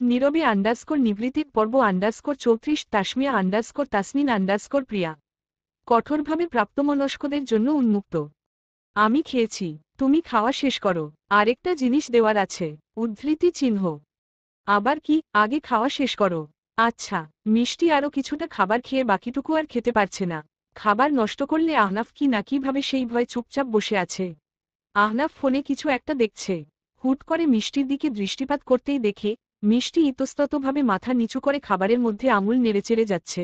নীরবে _নিভৃতির পর্ব _34 তাসমিয়া তাসনিন প্রিয়া। কঠোরভাবে প্রাপ্তমনস্কদের জন্য উন্মুক্ত। আমি খেয়েছি, তুমি খাওয়া শেষ করো, আরেকটা জিনিস দেওয়ার আছে। উদ্ধৃতি চিহ্ন। আবার কি? আগে খাওয়া শেষ করো। আচ্ছা। মিষ্টি আরও কিছুটা খাবার খেয়ে বাকিটুকু আর খেতে পারছে না। খাবার নষ্ট করলে আহনাফ কি না কিভাবে সেই ভয়ে চুপচাপ বসে আছে। আহনাফ ফোনে কিছু একটা দেখছে। হুট করে মিষ্টির দিকে দৃষ্টিপাত করতেই দেখে মিষ্টি ইতস্ততভাবে মাথা নিচু করে খাবারের মধ্যে আঙুল নেড়েচেড়ে যাচ্ছে।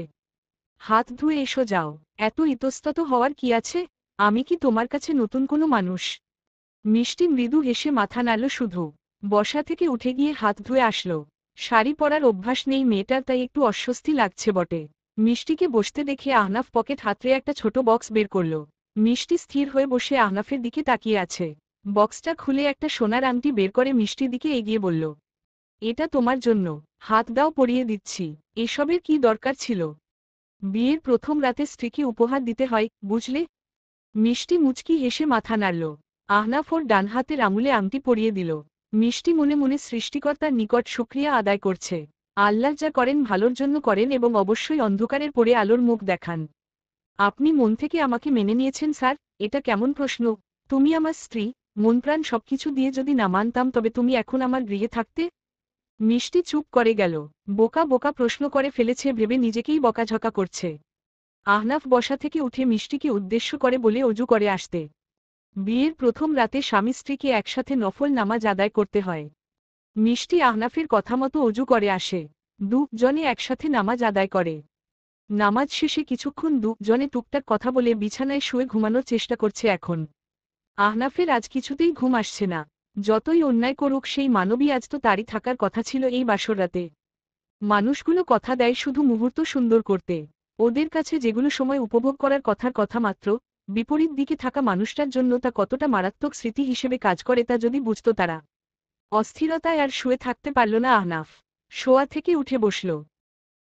হাত ধুয়ে এসো যাও। এত ইতস্তত হওয়ার কি আছে? আমি কি তোমার কাছে নতুন কোনো মানুষ? মিষ্টি মৃদু হেসে মাথা নাড়ল শুধু। বসা থেকে উঠে গিয়ে হাত ধুয়ে আসলো। শাড়ি পরার অভ্যাস নেই মেয়েটার, তাই একটু অস্বস্তি লাগছে বটে। মিষ্টিকে বসতে দেখে আহনাফ পকেট হাতড়ে একটা ছোট বক্স বের করল। মিষ্টি স্থির হয়ে বসে আহনাফের দিকে তাকিয়ে আছে। বক্সটা খুলে একটা সোনার আংটি বের করে মিষ্টির দিকে এগিয়ে বলল, এটা তোমার জন্য। হাত দাও, পরিয়ে দিচ্ছি। এসবের কি দরকার ছিল? বিয়ের প্রথম রাতে স্ত্রীকে উপহার দিতে হয়, বুঝলে? মিষ্টি মুচকি হেসে মাথা নাড়ল। আহনাফ ওর ডান হাতের আঙুলে আংটি পরিয়ে দিল। মিষ্টি মনে মনে সৃষ্টিকর্তার নিকট শুকরিয়া আদায় করছে। আল্লাহ যা করেন ভালোর জন্য করেন এবং অবশ্যই অন্ধকারের পরে আলোর মুখ দেখান। আপনি মন থেকে আমাকে মেনে নিয়েছেন স্যার? এটা কেমন প্রশ্ন? তুমি আমার স্ত্রী, মনপ্রাণ সবকিছু দিয়ে যদি না মানতাম তবে তুমি এখন আমার গৃহে থাকতে? মিষ্টি চুপ করে গেল। বোকা বোকা প্রশ্ন করে ফেলেছে ভেবে নিজেকেই বকাঝকা করছে। আহনাফ বসা থেকে উঠে মিষ্টিকে উদ্দেশ্য করে বলে অজু করে আসতে। বিয়ের প্রথম রাতে স্বামী স্ত্রীকে একসাথে নফল নামাজ আদায় করতে হয়। মিষ্টি আহনাফের কথা মতো অজু করে আসে। দুজনে একসাথে নামাজ আদায় করে। নামাজ শেষে কিছুক্ষণ দুজনে টুকটাক কথা বলে বিছানায় শুয়ে ঘুমানোর চেষ্টা করছে এখন। আহনাফের আজ কিছুতেই ঘুম আসছে না। যতই অন্যায় করুক সেই মানবী আজ তো তারই থাকার কথা ছিল এই বাসর রাতে। মানুষগুলো কথা দেয় শুধু মুহূর্ত সুন্দর করতে। ওদের কাছে যেগুলো সময় উপভোগ করার কথা মাত্র, বিপরীত দিকে থাকা মানুষটার জন্য তা কতটা মারাত্মক স্মৃতি হিসেবে কাজ করে তা যদি বুঝত তারা। অস্থিরতায় আর শুয়ে থাকতে পারল না আহনাফ। শোয়া থেকে উঠে বসল।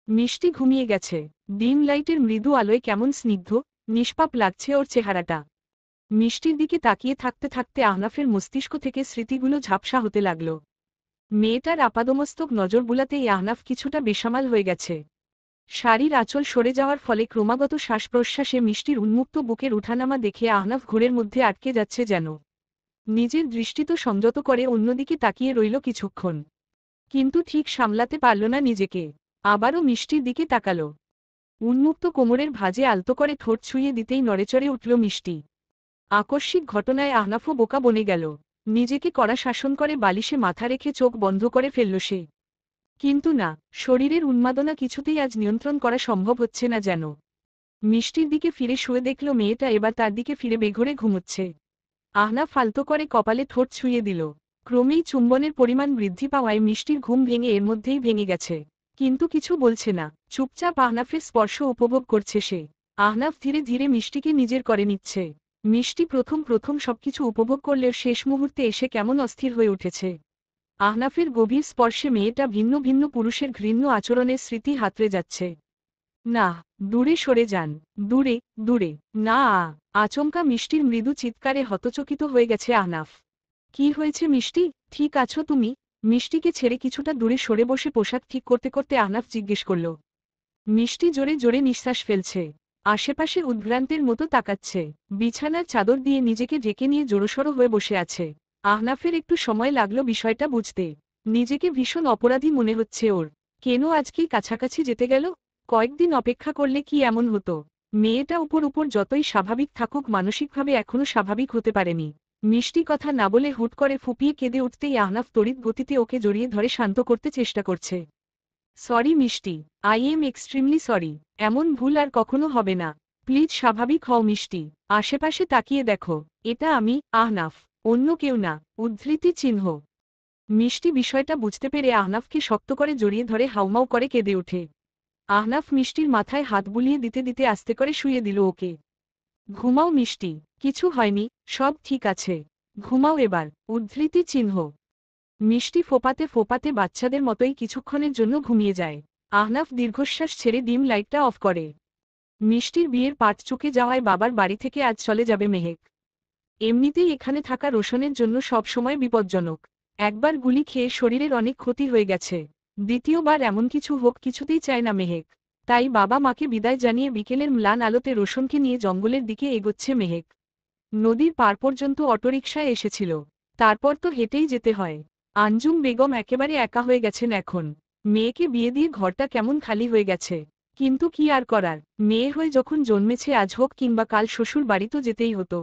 মিষ্টি ঘুমিয়ে গেছে। ডিম লাইটের মৃদু আলোয় কেমন স্নিগ্ধ, নিষ্পাপ লাগছে ওর চেহারাটা। মিষ্টির দিকে তাকিয়ে থাকতে থাকতে আহনাফের মস্তিষ্ক থেকে স্মৃতিগুলো ঝাপসা হতে লাগল। মেয়েটার আপাদমস্তক নজর বুলাতেই আহনাফ কিছুটা বেসামাল হয়ে গেছে। শাড়ির আঁচল সরে যাওয়ার ফলে ক্রমাগত শ্বাস প্রশ্বাসে মিষ্টির উন্মুক্ত বুকের উঠানামা দেখে আহনাফ ঘোরের মধ্যে আটকে যাচ্ছে যেন। নিজের দৃষ্টি তো সংযত করে অন্যদিকে তাকিয়ে রইল কিছুক্ষণ, কিন্তু ঠিক সামলাতে পারল না নিজেকে। আবারও মিষ্টির দিকে তাকাল। উন্মুক্ত কোমরের ভাঁজে আলতো করে ঠোঁট ছুঁয়ে দিতেই নড়েচড়ে উঠল মিষ্টি। আকস্মিক ঘটনায় আহনাফও বোকা বনে গেল। নিজেকে কড়া শাসন করে বালিশে মাথা রেখে চোখ বন্ধ করে ফেলল সে। কিন্তু না, শরীরের উন্মাদনা কিছুতেই আজ নিয়ন্ত্রণ করা সম্ভব হচ্ছে না যেন। মিষ্টির দিকে ফিরে শুয়ে দেখল মেয়েটা এবার তার দিকে ফিরে বেঘোরে ঘুমোচ্ছে। আহনাফ ফালতো করে কপালে ঠোঁট ছুঁয়ে দিল। ক্রমেই চুম্বনের পরিমাণ বৃদ্ধি পাওয়ায় মিষ্টির ঘুম ভেঙে এর মধ্যেই ভেঙে গেছে। কিন্তু কিছু বলছে না, চুপচাপ আহনাফের স্পর্শ উপভোগ করছে সে। আহনাফ ধীরে ধীরে মিষ্টিকে নিজের করে নিচ্ছে। মিষ্টি প্রথম প্রথম সবকিছু উপভোগ করলেও শেষ মুহূর্তে এসে কেমন অস্থির হয়ে উঠেছে। আহনাফের গভীর স্পর্শে মেয়েটা ভিন্ন ভিন্ন পুরুষের ঘৃণ্য আচরণের স্মৃতি হাতড়ে যাচ্ছে। না, দূরে সরে যান, দূরে, দূরে। না। আচমকা মিষ্টির মৃদু চিৎকারে হতচকিত হয়ে গেছে আহনাফ। কি হয়েছে মিষ্টি, ঠিক আছো তুমি? মিষ্টিকে ছেড়ে কিছুটা দূরে সরে বসে পোশাক ঠিক করতে করতে আহনাফ জিজ্ঞেস করল। মিষ্টি জোরে জোরে নিঃশ্বাস ফেলছে। আশেপাশে উদ্ভ্রান্তের মতো তাকাচ্ছে। বিছানার চাদর দিয়ে নিজেকে ঢেকে নিয়ে জোরসড়ো হয়ে বসে আছে। আহনাফের একটু সময় লাগলো বিষয়টা বুঝতে। নিজেকে ভীষণ অপরাধী মনে হচ্ছে ওর। কেন আজকেই কাছাকাছি যেতে গেল? কয়েকদিন অপেক্ষা করলে কি এমন হতো? মেয়েটা উপর উপর যতই স্বাভাবিক থাকুক মানসিকভাবে এখনো স্বাভাবিক হতে পারেনি। মিষ্টি কথা না বলে হুট করে ফুপিয়ে কেঁদে উঠতেই আহনাফ তড়িৎ গতিতে ওকে জড়িয়ে ধরে শান্ত করতে চেষ্টা করছে। সরি মিষ্টি, আই এম এক্সট্রিমলি সরি। এমন ভুল আর কখনো হবে না। প্লিজ স্বাভাবিক হও মিষ্টি। আশেপাশে তাকিয়ে দেখো, এটা আমি, আহনাফ, অন্য কেউ না। উদ্ধৃতি চিহ্ন। মিষ্টি বিষয়টা বুঝতে পেরে আহনাফকে শক্ত করে জড়িয়ে ধরে হাউমাউ করে কেঁদে ওঠে। আহনাফ মিষ্টির মাথায় হাত বুলিয়ে দিতে দিতে আস্তে করে শুইয়ে দিল ওকে। ঘুমাও মিষ্টি, কিছু হয়নি, সব ঠিক আছে। ঘুমাও এবার। উদ্ধৃতি চিহ্ন। মিষ্টি ফোপাতে ফোপাতে বাচ্চাদের মতোই কিছুক্ষণের জন্য ঘুমিয়ে যায়। আহনাফ দীর্ঘশ্বাস ছেড়ে ডিম লাইটটা অফ করে। মিষ্টির বিয়ের পাট চুকে যাওয়ায় বাবার বাড়ি থেকে আজ চলে যাবে মেহেক। এমনিতেই এখানে থাকা রোশনের জন্য সব সময় বিপজ্জনক। একবার গুলি খেয়ে শরীরের অনেক ক্ষতি হয়ে গেছে। দ্বিতীয়বার এমন কিছু হোক কিছুতেই চায় না মেহেক। তাই বাবা মাকে বিদায় জানিয়ে বিকেলের ম্লান আলোতে রোশনকে নিয়ে জঙ্গলের দিকে এগোচ্ছে মেহেক। নদীর পার পর্যন্ত অটোরিকশায় এসেছিল, তারপর তো হেঁটেই যেতে হয়। আঞ্জুম বেগম একেবারে একা হয়ে গেছেন এখন। মেয়েকে বিয়ে দিয়ে ঘরটা কেমন খালি হয়ে গেছে। কিন্তু কি আর করার, মেয়ে হয়ে যখন জন্মেছে আজ হোক কিংবা কাল শ্বশুর বাড়ি তো যেতেই হতো।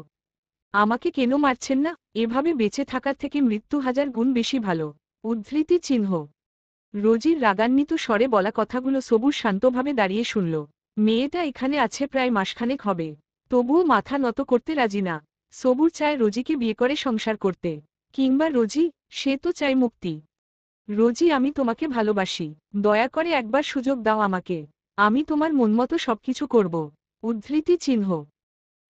আমাকে কেন মারছেন না? এভাবে বেঁচে থাকার থেকে মৃত্যু হাজার গুণ বেশি ভালো। উদ্ধৃতি চিহ্ন। রোজির রাগান্বিত স্বরে বলা কথাগুলো সবুর শান্তভাবে দাঁড়িয়ে শুনল। মেয়েটা এখানে আছে প্রায় মাসখানেক হবে, তবুও মাথা নত করতে রাজি না। সবুর চায় রোজিকে বিয়ে করে সংসার করতে। কিংবা রোজি, সে তো চায় মুক্তি। রোজি, আমি তোমাকে ভালোবাসি, দয়া করে একবার সুযোগ দাও আমাকে। আমি তোমার মনমতো সবকিছু করব। উদ্ধৃতি চিহ্ন।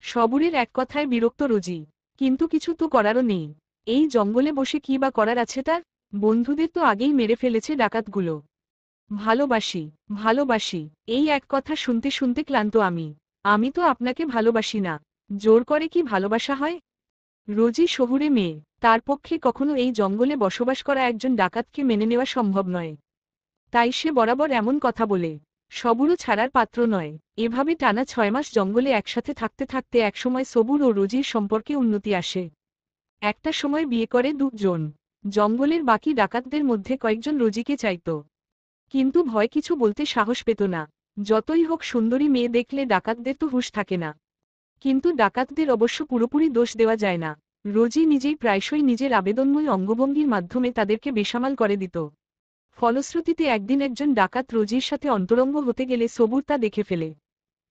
সবুরের এক কথায় বিরক্ত রোজি, কিন্তু কিছু তো করারও নেই। এই জঙ্গলে বসে কি বা করার আছে তার? বন্ধুদের তো আগেই মেরে ফেলেছে ডাকাতগুলো। ভালোবাসি, ভালোবাসি, এই এক কথা শুনতে শুনতে ক্লান্ত আমি। আমি তো আপনাকে ভালোবাসি না। জোর করে কি ভালোবাসা হয়? রোজি শহুরে মেয়ে, তার পক্ষে কখনো এই জঙ্গলে বসবাস করা একজন ডাকাতকে মেনে নেওয়া সম্ভব নয়। তাই সে বরাবর এমন কথা বলে। সবুরও ছাড়ার পাত্র নয়। এভাবে টানা 6 মাস জঙ্গলে একসাথে থাকতে থাকতে একসময় সবুর ও রোজির সম্পর্কে উন্নতি আসে। একটা সময় বিয়ে করে দুজন। জঙ্গলের বাকি ডাকাতদের মধ্যে কয়েকজন রোজিকে চাইত, কিন্তু ভয় কিছু বলতে সাহস পেত না। যতই হোক সুন্দরী মেয়ে দেখলে ডাকাতদের তো হুঁশ থাকে না। কিন্তু ডাকাতদের অবশ্য পুরোপুরি দোষ দেওয়া যায় না। রোজি নিজেই প্রায়শই নিজের আবেদনময়ী অঙ্গভঙ্গির মাধ্যমে তাদেরকে বেসামাল করে দিত। ফলশ্রুতিতে একদিন একজন ডাকাত রোজির সাথে অন্তরঙ্গ হতে গেলে সবুর তা দেখে ফেলে।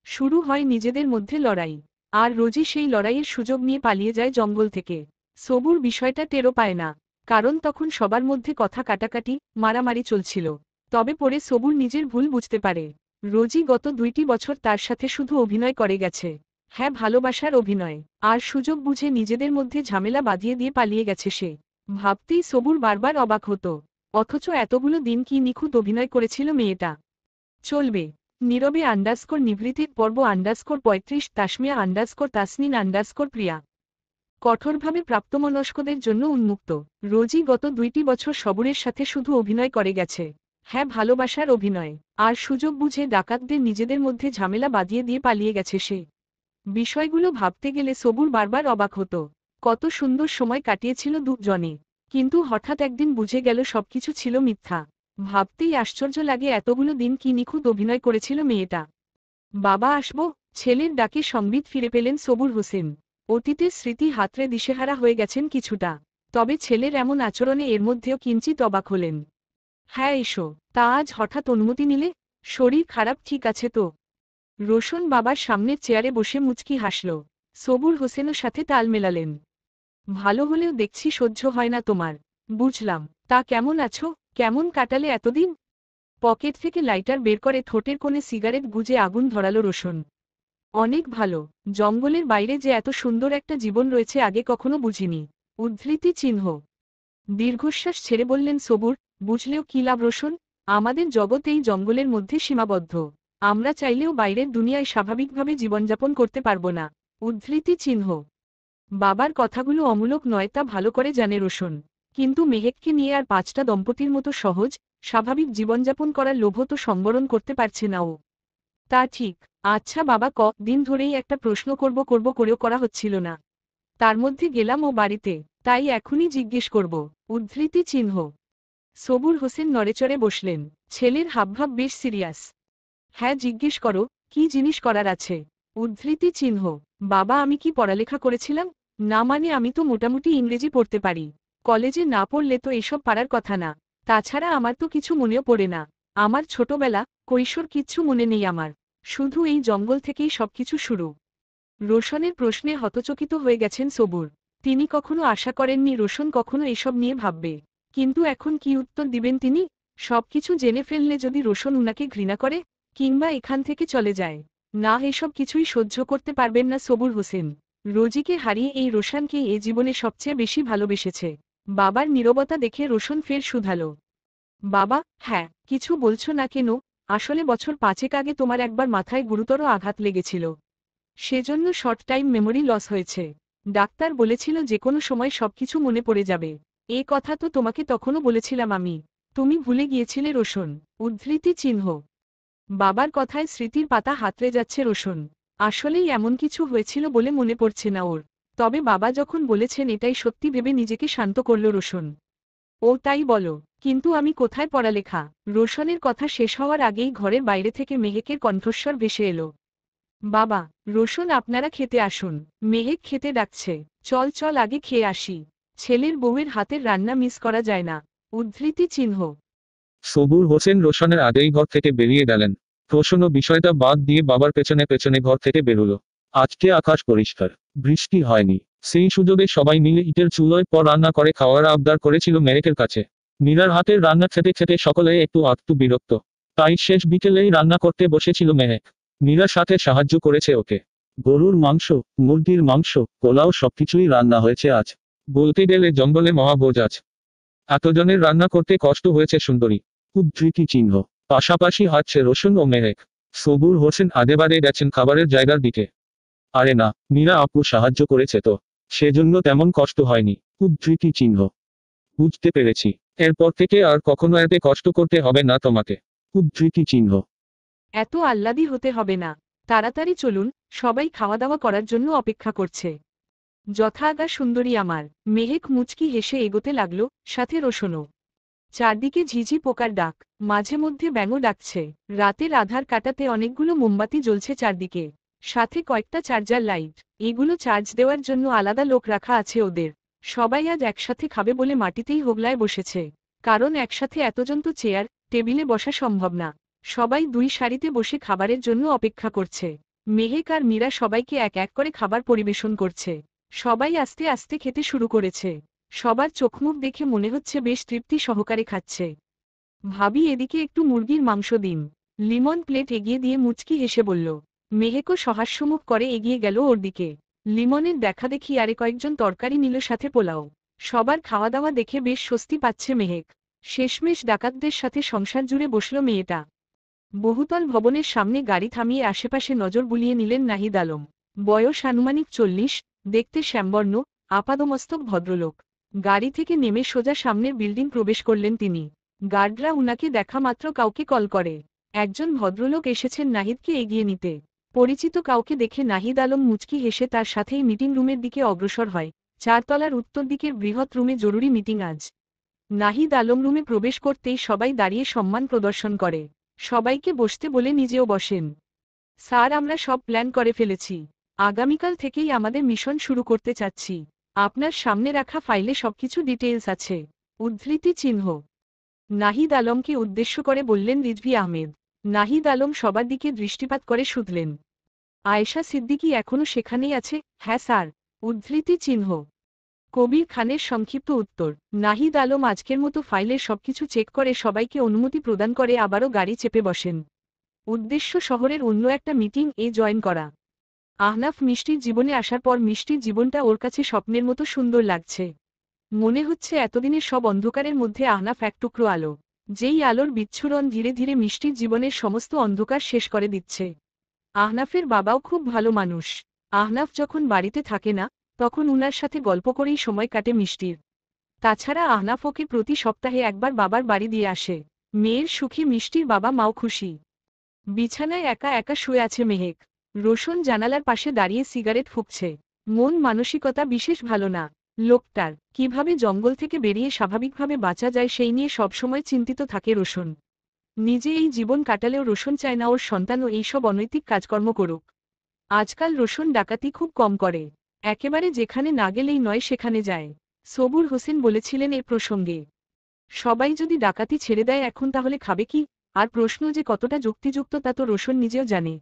শুরু হয় নিজেদের মধ্যে লড়াই। আর রোজি সেই লড়াইয়ের সুযোগ নিয়ে পালিয়ে যায় জঙ্গল থেকে। সবুর বিষয়টা টেরও পায় না, কারণ তখন সবার মধ্যে কথা কাটাকাটি, মারামারি চলছিল। তবে পরে সবুর নিজের ভুল বুঝতে পারে। রোজি গত 2টি বছর তার সাথে শুধু অভিনয় করে গেছে। হ্যাঁ, ভালোবাসার অভিনয়। আর সুযোগ বুঝে নিজেদের মধ্যে ঝামেলা বাঁধিয়ে দিয়ে পালিয়ে গেছে সে। ভাবতেই সবুর বারবার অবাক হতো। অথচ এতগুলো দিন কি নিখুঁত অভিনয় করেছিল মেয়েটা। চলবে। নীরবে নিভৃতির পর্ব 35 তাসমিয়া তাসনিন প্রিয়া। কঠোরভাবে প্রাপ্তবয়স্কদের জন্য উন্মুক্ত। রোজি গত 2টি বছর সবুরের সাথে শুধু অভিনয় করে গেছে। হ্যাঁ, ভালোবাসার অভিনয়। আর সুযোগ বুঝে ডাকাতদের নিজেদের মধ্যে ঝামেলা বাঁধিয়ে দিয়ে পালিয়ে গেছে সে। বিষয়গুলো ভাবতে গেলে সবুর বারবার অবাক হতো। কত সুন্দর সময় কাটিয়েছিল দুজনে। কিন্তু হঠাৎ একদিন বুঝে গেল সবকিছু ছিল মিথ্যা। ভাবতেই আশ্চর্য লাগে এতগুলো দিন কি নিখুঁত অভিনয় করেছিল মেয়েটা। বাবা, আসবো। ছেলের ডাকে সংবিত ফিরে পেলেন সবুর হোসেন। অতীতের স্মৃতি হাতড়ে দিশেহারা হয়ে গেছেন কিছুটা। তবে ছেলের এমন আচরণে এর মধ্যেও কিঞ্চিত অবাক হলেন। হ্যাঁ, এসো। তা আজ হঠাৎ অনুমতি নিলে? শরীর খারাপ ঠিক আছে তো? রোশন বাবার সামনের চেয়ারে বসে মুচকি হাসল। সবুর হোসেনও সাথে তাল মেলালেন। ভালো হলেও দেখছি সহ্য হয় না তোমার। বুঝলাম। তা কেমন আছো? কেমন কাটালে এতদিন? পকেট থেকে লাইটার বের করে ঠোঁটের কোণে সিগারেট গুজে আগুন ধরালো রোশন। অনেক ভালো। জঙ্গলের বাইরে যে এত সুন্দর একটা জীবন রয়েছে আগে কখনো বুঝিনি। উদ্ধৃতি চিহ্ন। দীর্ঘশ্বাস ছেড়ে বললেন সবুর, বুঝলেও কি লাভ রোশন? আমাদের জগৎ এই জঙ্গলের মধ্যে সীমাবদ্ধ। আমরা চাইলেও বাইরের দুনিয়ায় স্বাভাবিকভাবে জীবনযাপন করতে পারব না। উদ্ধৃতি চিহ্ন। বাবার কথাগুলো অমূলক নয় তা ভালো করে জানে রোশন। কিন্তু মেহেককে নিয়ে আর 5টা দম্পতির মতো সহজ, স্বাভাবিক জীবনযাপন করার লোভ তো সংবরণ করতে পারছে না ও। তা ঠিক। আচ্ছা বাবা, দিন ধরেই একটা প্রশ্ন করব করেও করা হচ্ছিল না। তার মধ্যে গেলাম ও বাড়িতে, তাই এখনই জিজ্ঞেস করব। উদ্ধৃতি চিহ্ন। সবুর হোসেন নড়েচড়ে বসলেন। ছেলের হাবভাব বেশ সিরিয়াস। হ্যাঁ, জিজ্ঞেস করো, কি জিনিস করার আছে? উদ্ধৃতি চিহ্ন। বাবা, আমি কি পড়ালেখা করেছিলাম? না মানে আমি তো মোটামুটি ইংরেজি পড়তে পারি। কলেজে না পড়লে তো এসব পারার কথা না। তাছাড়া আমার তো কিছু মনেও পড়ে না। আমার ছোটবেলা, কৈশোর কিচ্ছু মনে নেই আমার। শুধু এই জঙ্গল থেকেই সবকিছু শুরু। রোশনের প্রশ্নে হতচকিত হয়ে গেছেন সবুর। তিনি কখনো আশা করেননি রোশন কখনো এসব নিয়ে ভাববে। কিন্তু এখন কি উত্তর দিবেন তিনি? সবকিছু জেনে ফেললে যদি রোশন উনাকে ঘৃণা করে, কিংবা এখান থেকে চলে যায়। না, এসব কিছুই সহ্য করতে পারবেন না সবুর হোসেন। রোজিকে হারিয়ে এই রোশনকে এ জীবনে সবচেয়ে বেশি ভালোবেসেছে। বাবার নীরবতা দেখে রোশন ফের শুধালো। বাবা, হ্যাঁ, কিছু বলছো না কেন? আসলে বছর 5 আগে তোমার একবার মাথায় গুরুতর আঘাত লেগেছিল। সেজন্য শর্ট টাইম মেমোরি লস হয়েছে। ডাক্তার বলেছিল যে কোনো সময় সবকিছু মনে পড়ে যাবে। এ কথা তো তোমাকে তখনও বলেছিলাম আমি। তুমি ভুলে গিয়েছিলে রোশন। উদ্ধৃতি চিহ্ন। বাবার কথায় স্মৃতির পাতা হাতড়ে যাচ্ছে রোশন। আসলেই এমন কিছু হয়েছিল বলে মনে পড়ছে না ওর। তবে বাবা যখন বলেছেন এটাই সত্যি ভেবে নিজেকে শান্ত করল রোশন। ও তাই বলো, কিন্তু আমি কোথায় পড়ালেখা? রোশনের কথা শেষ হওয়ার আগেই ঘরের বাইরে থেকে মেহেকের কণ্ঠস্বর ভেসে এলো। বাবা, রোশন আপনারা খেতে আসুন। মেহেক খেতে ডাকছে। চল চল আগে খেয়ে আসি। ছেলের বউয়ের হাতের রান্না মিস করা যায় না। উদ্ধৃতি চিহ্ন। সবুর হোসেন রোশনের আগেই ঘর থেকে বেরিয়ে গেলেন। রোশনও বিষয়টা বাদ দিয়ে বাবার পেছনে পেছনে ঘর থেকে বেরোলো। আজকে আকাশ পরিষ্কার, বৃষ্টি হয়নি। সেই সুযোগে সবাই মিলে ইটের চুলোয় পর রান্না করে খাওয়ার আবদার করেছিল মেহেকের কাছে। মীরার হাতের রান্না খেতে খেতে সকলে একটু আধটু বিরক্ত। তাই শেষ বিকেলেই রান্না করতে বসেছিল মেহেক। মীরার সাথে সাহায্য করেছে ওকে। গরুর মাংস, মুরগির মাংস, পোলাও সবকিছুই রান্না হয়েছে আজ। বলতে গেলে জঙ্গলে মহাভোজ আজ। এতজনের রান্না করতে কষ্ট হয়েছে সুন্দরী। উদ্ধৃতি চিহ্ন। পাশাপাশি হাঁটছে রোশন ও মেহেক। সবুর হোসেন আদেবারে গেছেন খাবারের জায়গার দিকে। আরে না, মীরা আপু সাহায্য করেছে তো, সেজন্য তেমন কষ্ট হয়নি। উদ্ধৃতি চিহ্ন। বুঝতে পেরেছি, এরপর থেকে আর কখনো এতে কষ্ট করতে হবে না তোমাকে। উদ্ধৃতি চিহ্ন। এত আহ্লাদি হতে হবে না। তাড়াতাড়ি চলুন, সবাই খাওয়া দাওয়া করার জন্য অপেক্ষা করছে। যথাআজ্ঞা সুন্দরী আমার। মেহেক মুচকি হেসে এগোতে লাগলো, সাথে রোশনও। চারদিকে ঝিঝি পোকার ডাক, মাঝে মধ্যে ব্যাঙও ডাকছে। রাতের আধার কাটাতে অনেকগুলো মোমবাতি জ্বলছে চারদিকে। সাথে কয়েকটা চার্জার লাইট। এগুলো চার্জ দেওয়ার জন্য আলাদা লোক রাখা আছে ওদের। সবাই আজ একসাথে খাবে বলে মাটিতেই হোগলায় বসেছে। কারণ একসাথে এতজন তো চেয়ার টেবিলে বসা সম্ভব না। সবাই দুই সারিতে বসে খাবারের জন্য অপেক্ষা করছে। মেহেক আর মীরা সবাইকে এক এক করে খাবার পরিবেশন করছে। সবাই আস্তে আস্তে খেতে শুরু করেছে। সবার চোখমুখ দেখে মনে হচ্ছে বেশ তৃপ্তি সহকারে খাচ্ছে। ভাবি এদিকে একটু মুরগির মাংস দিন। লিমন প্লেট এগিয়ে দিয়ে মুচকি হেসে বলল। মেহেকও সহাস্যমুখ করে এগিয়ে গেল ওর দিকে। লিমনের দেখা দেখি আরে কয়েকজন তরকারি নিল সাথে পোলাও। সবার খাওয়া দাওয়া দেখে বেশ স্বস্তি পাচ্ছে মেহেক। শেষমেশ ডাকাতদের সাথে সংসার জুড়ে বসল মেয়েটা। বহুতল ভবনের সামনে গাড়ি থামিয়ে আশেপাশে নজর বুলিয়ে নিলেন নাহিদ আলম। বয়স আনুমানিক 40, দেখতে শ্যামবর্ণ, আপাদমস্তক ভদ্রলোক। গাড়ি থেকে নেমে সোজা সামনের বিল্ডিং প্রবেশ করলেন তিনি। গার্ডরা উনাকে দেখা মাত্র কাউকে কল করে। একজন ভদ্রলোক এসেছেন নাহিদকে এগিয়ে নিতে। পরিচিত কাউকে দেখে নাহিদ আলম মুচকি হেসে তার সাথেই মিটিং রুমের দিকে অগ্রসর হয়। 4 তলার উত্তর দিকের বৃহৎ রুমে জরুরি মিটিং আজ। নাহিদ আলম রুমে প্রবেশ করতেই সবাই দাঁড়িয়ে সম্মান প্রদর্শন করে। সবাইকে বসতে বলে নিজেও বসেন। স্যার, আমরা সব প্ল্যান করে ফেলেছি। আগামীকাল থেকেই আমাদের মিশন শুরু করতে চাচ্ছি। আপনার সামনে রাখা ফাইলে সবকিছু ডিটেইলস আছে। উদ্ধৃতি চিহ্ন। নাহিদ আলমকে উদ্দেশ্য করে বললেন রিজভী আহমেদ। নাহিদ আলম সবার দিকে দৃষ্টিপাত করে শুধলেন। আয়েশা সিদ্দিকী এখনো সেখানেই আছে? হ্যাঁ স্যার। উদ্ধৃতি চিহ্ন। কবির খানের সংক্ষিপ্ত উত্তর। নাহিদ আলম আজকের মতো ফাইলের সবকিছু চেক করে সবাইকে অনুমতি প্রদান করে আবারও গাড়ি চেপে বসেন। উদ্দেশ্য শহরের অন্য একটা মিটিং এ জয়েন করা। আহনাফ মিষ্টির জীবনে আসার পর মিষ্টির জীবনটা ওর কাছে স্বপ্নের মতো সুন্দর লাগছে। মনে হচ্ছে এতদিনের সব অন্ধকারের মধ্যে আহনাফ এক টুকরো আলো। যেই আলোর বিচ্ছুরণ ধীরে ধীরে মিষ্টির জীবনের সমস্ত অন্ধকার শেষ করে দিচ্ছে। আহনাফের বাবাও খুব ভালো মানুষ। আহনাফ যখন বাড়িতে থাকে না, তখন উনার সাথে গল্প করেই সময় কাটে মিষ্টির। তাছাড়া আহনাফ ওকে প্রতি সপ্তাহে একবার বাবার বাড়ি দিয়ে আসে। মেয়ের সুখী মিষ্টির বাবা মাও খুশি। বিছানায় একা একা শুয়ে আছে মেহেক। রোশন জানালার পাশে দাঁড়িয়ে সিগারেট ফুঁকছে। মন মানসিকতা বিশেষ ভালো না লোকটার। কিভাবে জঙ্গল থেকে বেরিয়ে স্বাভাবিকভাবে বাঁচা যায় সেই নিয়ে সবসময় চিন্তিত থাকে রোশন। নিজে এই জীবন কাটালেও রোশন চায় না ওর সন্তানও এইসব অনৈতিক কাজকর্ম করুক। আজকাল রোশন ডাকাতি খুব কম করে। একেবারে যেখানে না গেলেই নয় সেখানে যায়। সবুর হোসেন বলেছিলেন এ প্রসঙ্গে, সবাই যদি ডাকাতি ছেড়ে দেয় এখন তাহলে খাবে কি? আর প্রশ্ন যে কতটা যুক্তিযুক্ত তা তো রোশন নিজেও জানে।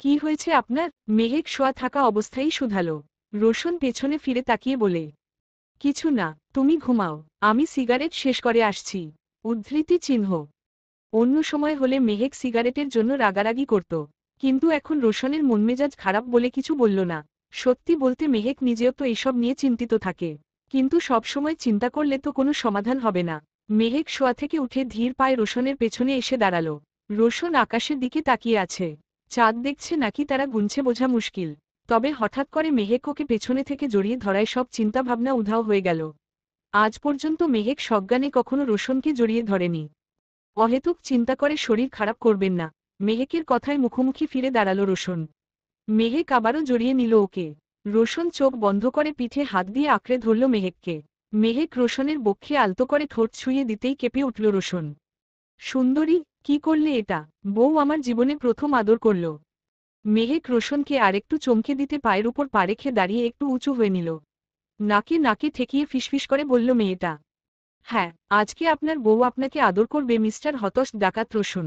কি হয়েছে আপনার? মেহেক শোয়া থাকা অবস্থায় শুধালো। রোশন পেছনে ফিরে তাকিয়ে বলে, কিছু না, তুমি ঘুমাও, আমি সিগারেট শেষ করে আসছি। উদ্ধৃতি চিহ্ন। অন্য সময় হলে মেহেক সিগারেটের জন্য রাগারাগি করত। কিন্তু এখন রোশনের মনমেজাজ খারাপ বলে কিছু বলল না। সত্যি বলতে মেহেক নিজেও তো এসব নিয়ে চিন্তিত থাকে। কিন্তু সব সময় চিন্তা করলে তো কোনো সমাধান হবে না। মেহেক শোয়া থেকে উঠে ধীর পায়ে রোশনের পেছনে এসে দাঁড়ালো। রোশন আকাশের দিকে তাকিয়ে আছে। চাঁদ দেখছে নাকি তারা গুনছে বোঝা মুশকিল। তবে হঠাৎ করে মেহেক ওকে পেছনে থেকে জড়িয়ে ধরায় সব চিন্তাভাবনা উধাও হয়ে গেল। আজ পর্যন্ত মেহেক সজ্ঞানে কখনো রোশনকে জড়িয়ে ধরেনি। অহেতুক চিন্তা করে শরীর খারাপ করবেন না। মেহেকের কথায় মুখোমুখি ফিরে দাঁড়ালো রোশন। মেহেক আবারও জড়িয়ে নিল ওকে। রোশন চোখ বন্ধ করে পিঠে হাত দিয়ে আঁকড়ে ধরল মেহেককে। মেহেক রোশনের বক্ষে আলতো করে ঠোঁট ছুঁয়ে দিতেই কেঁপে উঠল রোশন। সুন্দরী, কি করলে এটা? বউ আমার জীবনে প্রথম আদর করল। মেহেক রোশনকে আরেকটু চমকে দিতে পায়ের উপর পা রেখে দাঁড়িয়ে একটু উঁচু হয়ে নিল। নাকে নাকে ঠেকিয়ে ফিসফিস করে বলল মেয়েটা। হ্যাঁ, আজকে আপনার বউ আপনাকে আদর করবে মিস্টার হতশ ডাকাত রোশন।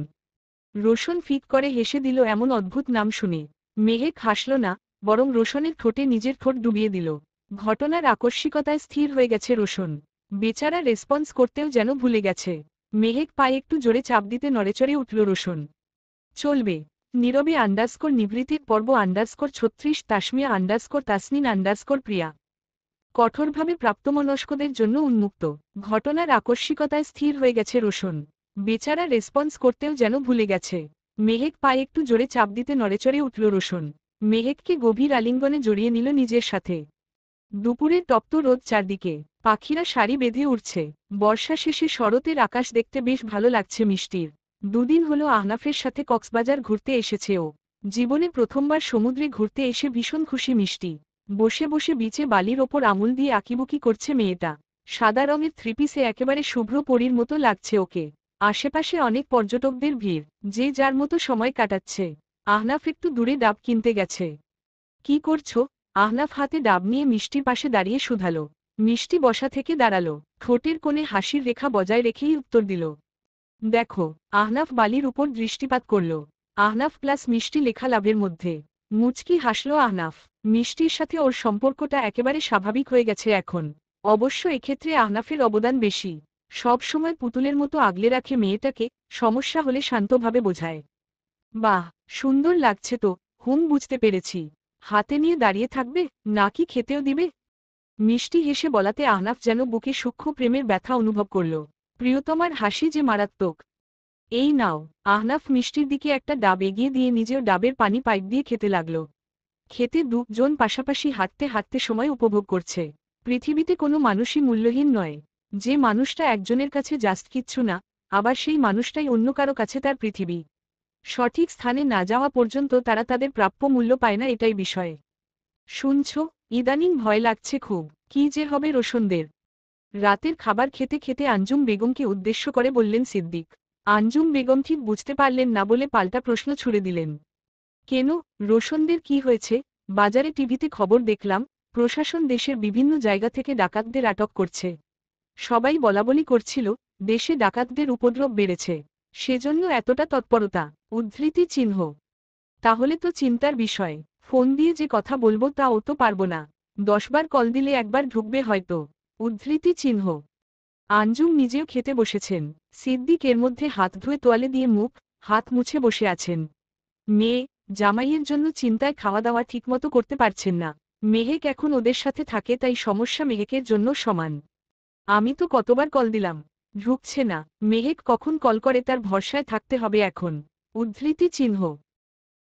রোশন ফিক করে হেসে দিল এমন অদ্ভুত নাম শুনে। মেহেক হাসল না, বরং রোশনের ঠোঁটে নিজের ঠোঁট ডুবিয়ে দিল। ঘটনার আকস্মিকতায় স্থির হয়ে গেছে রোশন। বেচারা রেসপন্স করতেও যেন ভুলে গেছে। মেহেক পায়ে একটু জোরে চাপ দিতে নড়েচড়ে উঠল রোশন। চলবে। নীরবে নিবৃত্তির পর্ব 36 তাসমিয়া তাসনিন প্রিয়া। কঠোরভাবে প্রাপ্তমনস্কদের জন্য উন্মুক্ত। ঘটনার আকস্মিকতায় স্থির হয়ে গেছে রোশন। বেচারা রেসপন্স করতেও যেন ভুলে গেছে। মেহেক পায়ে একটু জোরে চাপ দিতে নড়েচড়ে উঠল রোশন। মেহেককে গভীর আলিঙ্গনে জড়িয়ে নিল নিজের সাথে। দুপুরের তপ্ত রোদ চারদিকে। পাখিরা সারি বেঁধে উঠছে। বর্ষা শেষে শরতের আকাশ দেখতে বেশ ভালো লাগছে মিষ্টির। দুদিন হলো আহনাফের সাথে কক্সবাজার ঘুরতে এসেছে ও। জীবনে প্রথমবার সমুদ্রে ঘুরতে এসে ভীষণ খুশি মিষ্টি। বসে বসে বিচে বালির ওপর আঙুল দিয়ে আঁকিবুকি করছে মেয়েটা। সাদা রঙের থ্রিপিসে একেবারে শুভ্র পরীর মতো লাগছে ওকে। আশেপাশে অনেক পর্যটকদের ভিড়, যে যার মতো সময় কাটাচ্ছে। আহনাফ একটু দূরে ডাব কিনতে গেছে। কি করছো? আহনাফ হাতে ডাব নিয়ে মিষ্টির পাশে দাঁড়িয়ে শুধালো। মিষ্টি বসা থেকে দাঁড়ালো, ঠোঁটের কোণে হাসির রেখা বজায় রেখেই উত্তর দিল। দেখো। আহনাফ বালির উপর দৃষ্টিপাত করল। আহনাফ প্লাস মিষ্টি লেখা লাভের মধ্যে। মুচকি হাসল আহনাফ। মিষ্টির সাথে ওর সম্পর্কটা একেবারে স্বাভাবিক হয়ে গেছে এখন। অবশ্য এক্ষেত্রে আহনাফের অবদান বেশি। সব সময় পুতুলের মতো আগলে রাখে মেয়েটাকে, সমস্যা হলে শান্তভাবে বোঝায়। বাহ, সুন্দর লাগছে তো। বুঝতে পেরেছি। হাতে নিয়ে দাঁড়িয়ে থাকবে, নাকি খেতেও দিবে? মিষ্টি হেসে বলাতে আহনাফ যেন বুকে সূক্ষ্ম প্রেমের ব্যথা অনুভব করল। প্রিয়তমার হাসি যে মারাত্মক। এই নাও। আহনাফ মিষ্টির দিকে একটা ডাব এগিয়ে দিয়ে নিজেও ডাবের পানি পাইপ দিয়ে খেতে লাগল। খেতে দুজন পাশাপাশি হাঁটতে হাঁটতে সময় উপভোগ করছে। পৃথিবীতে কোনো মানুষই মূল্যহীন নয়। যে মানুষটা একজনের কাছে জাস্ট কিচ্ছু না, আবার সেই মানুষটাই অন্য কারো কাছে তার পৃথিবী। সঠিক স্থানে না যাওয়া পর্যন্ত তারা তাদের প্রাপ্য মূল্য পায় না, এটাই বিষয়। শুনছ, ইদানিং ভয় লাগছে খুব। কি যে হবে রোশনদের। রাতের খাবার খেতে খেতে আঞ্জুম বেগমকে উদ্দেশ্য করে বললেন সিদ্দিক। আঞ্জুম বেগম ঠিক বুঝতে পারলেন না বলে পাল্টা প্রশ্ন ছুড়ে দিলেন। কেন? রোশনদের কি হয়েছে? বাজারে টিভিতে খবর দেখলাম, প্রশাসন দেশের বিভিন্ন জায়গা থেকে ডাকাতদের আটক করছে। সবাই বলাবলি করছিল, দেশে ডাকাতদের উপদ্রব বেড়েছে। সেজন্য এতটা তৎপরতা। উদ্ধৃতি চিহ্ন। তাহলে তো চিন্তার বিষয়। ফোন দিয়ে যে কথা বলবো তা ও তো পারবো না। 10 বার কল দিলে একবার ঢুকবে হয়তো। উদ্ধৃতি চিহ্ন। আঞ্জুম নিজেও খেতে বসেছেন। সিদ্দিক এর মধ্যে হাত ধুয়ে তোয়ালে দিয়ে মুখ হাত মুছে বসে আছেন। মেয়ে, জামাইয়ের জন্য চিন্তায় খাওয়া দাওয়া ঠিকমতো করতে পারছেন না। মেহেক এখন ওদের সাথে থাকে, তাই সমস্যা মেহেকের জন্য সমান। আমি তো কতবার কল দিলাম, ঢুকছে না। মেহেক কখন কল করে তার ভরসায় থাকতে হবে এখন। উদ্ধৃতি চিহ্ন।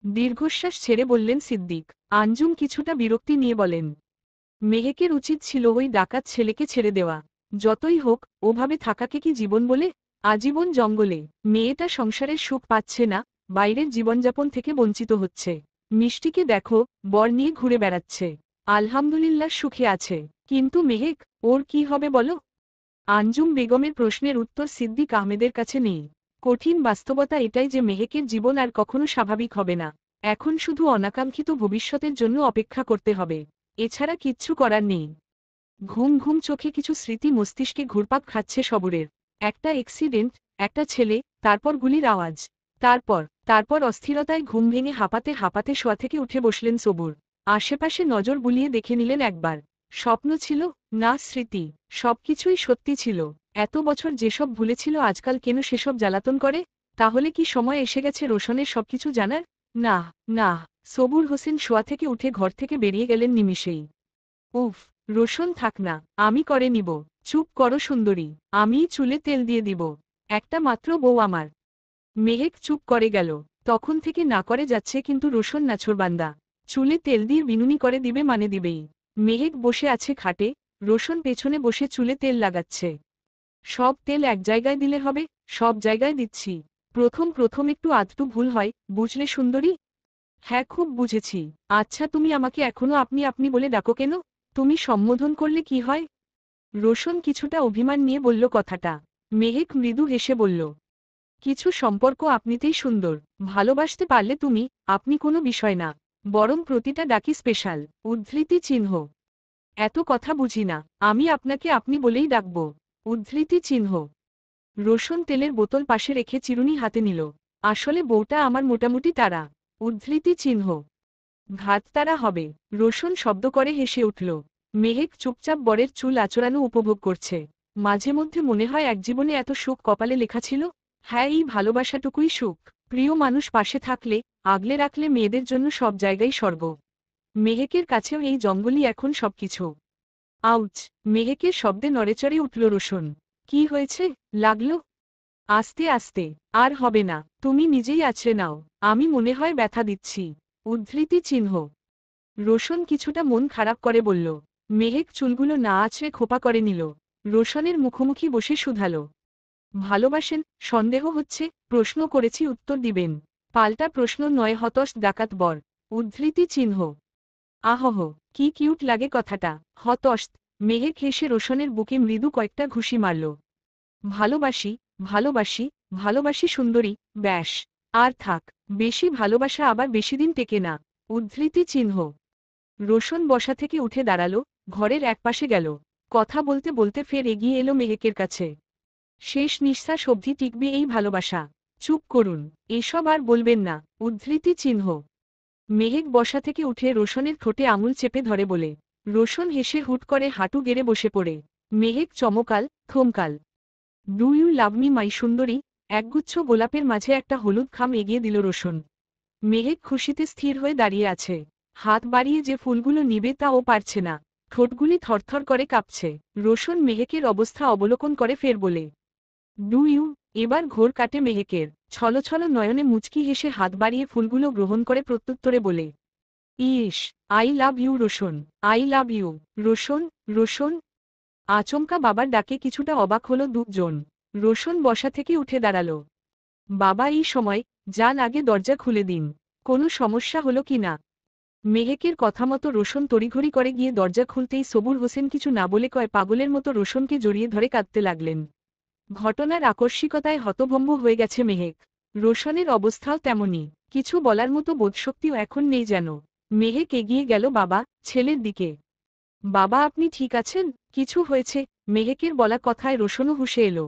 দীর্ঘশ্বাস ছেড়ে বললেন সিদ্দিক। আঞ্জুম কিছুটা বিরক্তি নিয়ে বলেন, মেহেকের উচিত ছিল ওই ডাকাত ছেলেকে ছেড়ে দেওয়া। যতই হোক, ওভাবে থাকাকে কি জীবন বলে? আজীবন জঙ্গলে। মেয়েটা সংসারের সুখ পাচ্ছে না, বাইরের জীবনযাপন থেকে বঞ্চিত হচ্ছে। মিষ্টিকে দেখো, বর নিয়ে ঘুরে বেড়াচ্ছে। আলহামদুলিল্লাহ সুখে আছে। কিন্তু মেহেক, ওর কি হবে বলো? আঞ্জুম বেগমের প্রশ্নের উত্তর সিদ্দিক আহমেদের কাছে নেই। কঠিন বাস্তবতা এটাই যে মেহেকের জীবন আর কখনো স্বাভাবিক হবে না। এখন শুধু অনাকাঙ্ক্ষিত ভবিষ্যতের জন্য অপেক্ষা করতে হবে। এছাড়া কিচ্ছু করার নেই। ঘুম ঘুম চোখে কিছু স্মৃতি মস্তিষ্কে ঘুরপাক খাচ্ছে সবুরের। একটা অ্যাক্সিডেন্ট, একটা ছেলে, তারপর গুলির আওয়াজ। তারপর অস্থিরতায় ঘুম ভেঙে হাঁপাতে হাঁপাতে শোয়া থেকে উঠে বসলেন সবুর। আশেপাশে নজর বুলিয়ে দেখে নিলেন একবার। স্বপ্ন ছিল, না স্মৃতি। সবকিছুই সত্যি ছিল। এত বছর যেসব ভুলেছিল আজকাল কেন সেসব জ্বালাতন করে? তাহলে কি সময় এসে গেছে রোশনের সবকিছু জানার? না, না। সবুর হোসেন শোয়া থেকে উঠে ঘর থেকে বেরিয়ে গেলেন নিমিষেই। উফ, রোশন থাক না, আমি করে নিব। চুপ করো সুন্দরী, আমিই চুলে তেল দিয়ে দিব। একটা মাত্র বউ আমার। মেহেক চুপ করে গেল। তখন থেকে না করে যাচ্ছে, কিন্তু রোশন নাছোড়বান্দা। চুলে তেল দিয়ে বিনুনি করে দিবে মানে দিবেই। মেহেক বসে আছে খাটে, রোশন পেছনে বসে চুলে তেল লাগাচ্ছে। সব তেল এক জায়গায় দিলে হবে? সব জায়গায় দিচ্ছি। প্রথম প্রথম একটু আধটু ভুল হয়, বুঝলে সুন্দরী? হ্যাঁ, খুব বুঝেছি। আচ্ছা, তুমি আমাকে এখনো আপনি আপনি বলে ডাকো কেন? তুমি সম্বোধন করলে কি হয়? রোশন কিছুটা অভিমান নিয়ে বলল কথাটা। মেহেক মৃদু হেসে বলল, কিছু সম্পর্ক আপনিতেই সুন্দর। ভালোবাসতে পারলে তুমি আপনি কোনো বিষয় না, বরং প্রতিটা ডাকি স্পেশাল। উদ্ধৃতি চিহ্ন। এত কথা বুঝি না, আমি আপনাকে আপনি বলেই ডাকব। উদ্ধৃতি চিহ্ন। রোশন তেলের বোতল পাশে রেখে চিরুনি হাতে নিল। আসলে বউটা আমার মোটামুটি তারা। উদ্ধৃতি চিহ্ন। ঘাত তারা হবে। রোশন শব্দ করে হেসে উঠল। মেহেক চুপচাপ বরের চুল আঁচড়ানো উপভোগ করছে। মাঝে মধ্যে মনে হয় এক জীবনে এত সুখ কপালে লেখা ছিল। হ্যাঁ, এই ভালোবাসাটুকুই সুখ। প্রিয় মানুষ পাশে থাকলে, আগলে রাখলে মেয়েদের জন্য সব জায়গায় স্বর্গ। মেহেকের কাছেও এই জঙ্গলই এখন সবকিছু। আউচ! মেহেকের শব্দে নড়েচড়ে উঠল রোশন। কি হয়েছে? লাগলো? আস্তে আস্তে। আর হবে না, তুমি নিজেই আছড়ে নাও। আমি মনে হয় ব্যথা দিচ্ছি। উদ্ধৃতি চিহ্ন। রোশন কিছুটা মন খারাপ করে বলল। মেহেক চুলগুলো না আছড়ে খোপা করে নিল। রোশনের মুখোমুখি বসে শুধালো, ভালোবাসেন? সন্দেহ হচ্ছে? প্রশ্ন করেছি, উত্তর দিবেন। পাল্টা প্রশ্ন নয়, হতশ ডাকাত বর। উদ্ধৃতি চিহ্ন। আহহ, কি কিউট লাগে কথাটা, হতশ। মেহেক হেসে রোশনের বুকে মৃদু কয়েকটা ঘুষি মারল। ভালোবাসি, ভালোবাসি, ভালোবাসি সুন্দরী, ব্যাস। আর থাক। বেশি ভালোবাসা আবার বেশিদিন টেকে না। উদ্ধৃতি চিহ্ন। রোশন বসা থেকে উঠে দাঁড়ালো, ঘরের একপাশে গেল। কথা বলতে বলতে ফের এগিয়ে এলো মেহেকের কাছে। শেষ নিঃশ্বাস অবধি টিকবে এই ভালোবাসা। চুপ করুন, এসব আর বলবেন না। উদ্ধৃতি চিহ্ন। মেহেক বসা থেকে উঠে রোশনের ঠোঁটে আঙুল চেপে ধরে বলে। রোশন হেসে হুট করে হাঁটু গেড়ে বসে পড়ে। মেহেক চমকাল, থমকাল। Do you love me my সুন্দরী? একগুচ্ছ গোলাপের মাঝে একটা হলুদ খাম এগিয়ে দিল রোশন। মেহেক খুশিতে স্থির হয়ে দাঁড়িয়ে আছে। হাত বাড়িয়ে যে ফুলগুলো নিবে তা ও পারছে না। ঠোঁটগুলি থরথর করে কাঁপছে। রোশন মেহেকের অবস্থা অবলোকন করে ফের বলে, ডু ইউ? এবার ঘোর কাটে মেহেকের। ছলছল নয়নে মুচকি হেসে হাত বাড়িয়ে ফুলগুলো গ্রহণ করে প্রত্যুত্তরে বলে, ইস, I love you Roshan, I love you. Roshan, Roshan. আচমকা বাবার ডাকে কিছুটা অবাক হলো দুজন। রোশন বসা থেকে উঠে দাঁড়ালো। বাবা, এই সময়? যান, আগে দরজা খুলে দিন। কোনো সমস্যা হলো কি না? মেহেকের কথা মতো রোশন তড়িঘড়ি করে গিয়ে দরজা খুলতেই সবুর হোসেন কিছু না বলে কয় পাগলের মতো রোশনকে জড়িয়ে ধরে কাঁদতে লাগলেন। ঘটনার আকস্মিকতায় হতভম্ব হয়ে গেছে মেহেক। রোশনের অবস্থাও তেমনই। কিছু বলার মতো বোধশক্তিও এখন নেই যেন। মেহেক এগিয়ে গেল বাবা, ছেলের দিকে। বাবা, আপনি ঠিক আছেন? কিছু হয়েছে? মেহেকের বলা কথায় রোশনও হুঁশে এলো।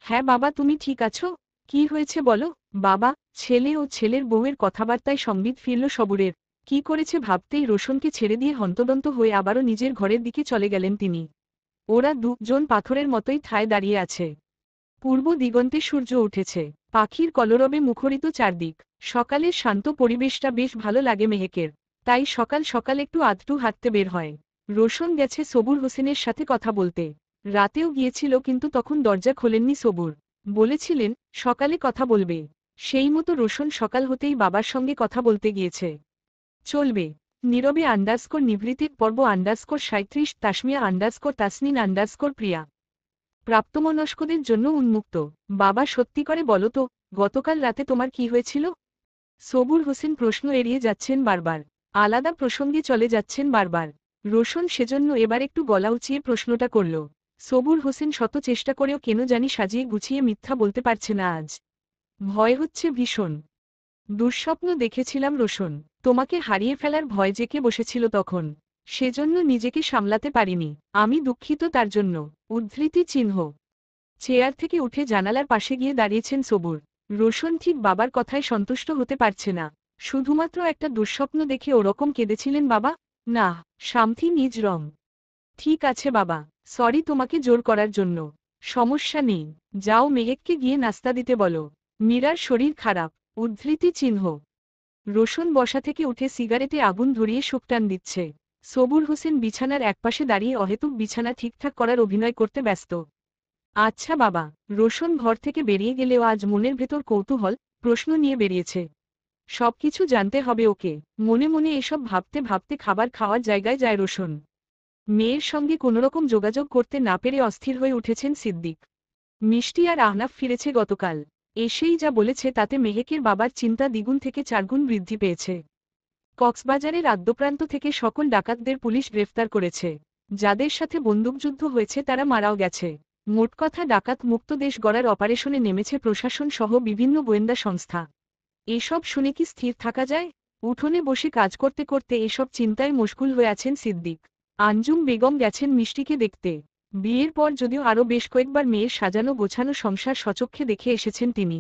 হ্যাঁ বাবা, তুমি ঠিক আছো? কি হয়েছে বলো? বাবা, ছেলে ও ছেলের বউয়ের কথাবার্তায় সংবিত ফিরল সবুরের। কি করেছে ভাবতেই রোশনকে ছেড়ে দিয়ে হন্তদন্ত হয়ে আবারও নিজের ঘরের দিকে চলে গেলেন তিনি। ওরা দুজন পাথরের মতোই ঠায় দাঁড়িয়ে আছে। পূর্ব দিগন্তে সূর্য উঠেছে। পাখির কলরবে মুখরিত চারদিক। সকালের শান্ত পরিবেশটা বেশ ভালো লাগে মেহেকের। তাই সকাল সকাল একটু আধটু হাঁটতে বের হয়। রোশন গেছে সবুর হোসেনের সাথে কথা বলতে। রাতেও গিয়েছিল, কিন্তু তখন দরজা খোলেননি সবুর। বলেছিলেন সকালে কথা বলবে। সেই মতো রোশন সকাল হতেই বাবার সঙ্গে কথা বলতে গিয়েছে। চলবে। নীরবে নিভৃতির পর্ব 37 তাসমিয়া তাসনিন প্রিয়া। প্রাপ্তমনস্কদের জন্য উন্মুক্ত। বাবা, সত্যি করে বলো তো, গতকাল রাতে তোমার কি হয়েছিল? সবুর হোসেন প্রশ্ন এড়িয়ে যাচ্ছেন বারবার। আলাদা প্রসঙ্গে চলে যাচ্ছেন বারবার। রোশন সেজন্য এবার একটু গলা উঁচিয়ে প্রশ্নটা করল। সবুর হোসেন শত চেষ্টা করেও কেন জানি সাজিয়ে গুছিয়ে মিথ্যা বলতে পারছে না আজ। ভয় হচ্ছে ভীষণ। দুঃস্বপ্ন দেখেছিলাম রোশন। তোমাকে হারিয়ে ফেলার ভয় জেঁকে বসেছিল তখন। সেজন্য নিজেকে সামলাতে পারিনি। আমি দুঃখিত তার জন্য। উদ্ধৃতি চিহ্ন। চেয়ার থেকে উঠে জানালার পাশে গিয়ে দাঁড়িয়েছেন সবুর। রোশন ঠিক বাবার কথায় সন্তুষ্ট হতে পারছে না। শুধুমাত্র একটা দুঃস্বপ্ন দেখে ওরকম কেঁদেছিলেন বাবা? না, শান্তি নিজ রং। ঠিক আছে বাবা, সরি তোমাকে জোর করার জন্য। সমস্যা নেই। যাও, মেহেককে গিয়ে নাস্তা দিতে বলো। মীরার শরীর খারাপ। উদ্ধৃতি চিহ্ন। রোশন বসা থেকে উঠে সিগারেটে আগুন ধরিয়ে শুকটান দিচ্ছে। সবুর হোসেন বিছানার একপাশে দাঁড়িয়ে অহেতুক বিছানা ঠিকঠাক করার অভিনয় করতে ব্যস্ত। আচ্ছা বাবা। রোশন ঘর থেকে বেরিয়ে গেলেও আজ মনের ভেতর কৌতূহল, প্রশ্ন নিয়ে বেরিয়েছে। সবকিছু জানতে হবে ওকে। মনে মনে এসব ভাবতে ভাবতে খাবার খাওয়ার জায়গায় যায় রোশন। মেয়ের সঙ্গে কোনোরকম যোগাযোগ করতে না পেরে অস্থির হয়ে উঠেছেন সিদ্দিক। মিষ্টি আর আহনাফ ফিরেছে গতকাল। এসেই যা বলেছে তাতে মেহেকের বাবার চিন্তা দ্বিগুণ থেকে চারগুণ বৃদ্ধি পেয়েছে। কক্সবাজারের আদ্যপ্রান্ত থেকে সকল ডাকাতদের পুলিশ গ্রেফতার করেছে। যাদের সাথে বন্দুকযুদ্ধ হয়েছে তারা মারাও গেছে। মোটকথা ডাকাত মুক্ত দেশ গড়ার অপারেশনে নেমেছে প্রশাসন সহ বিভিন্ন গোয়েন্দা সংস্থা। এসব শুনে কি স্থির থাকা যায়? উঠোনে বসে কাজ করতে করতে এসব চিন্তায় মশগুল হয়ে আছেন সিদ্দিক। আঞ্জুম বেগম গেছেন মিষ্টিকে দেখতে। বিয়ের পর যদিও আরও বেশ কয়েকবার মেয়ের সাজানো গোছানো সংসার স্বচক্ষে দেখে এসেছেন তিনি,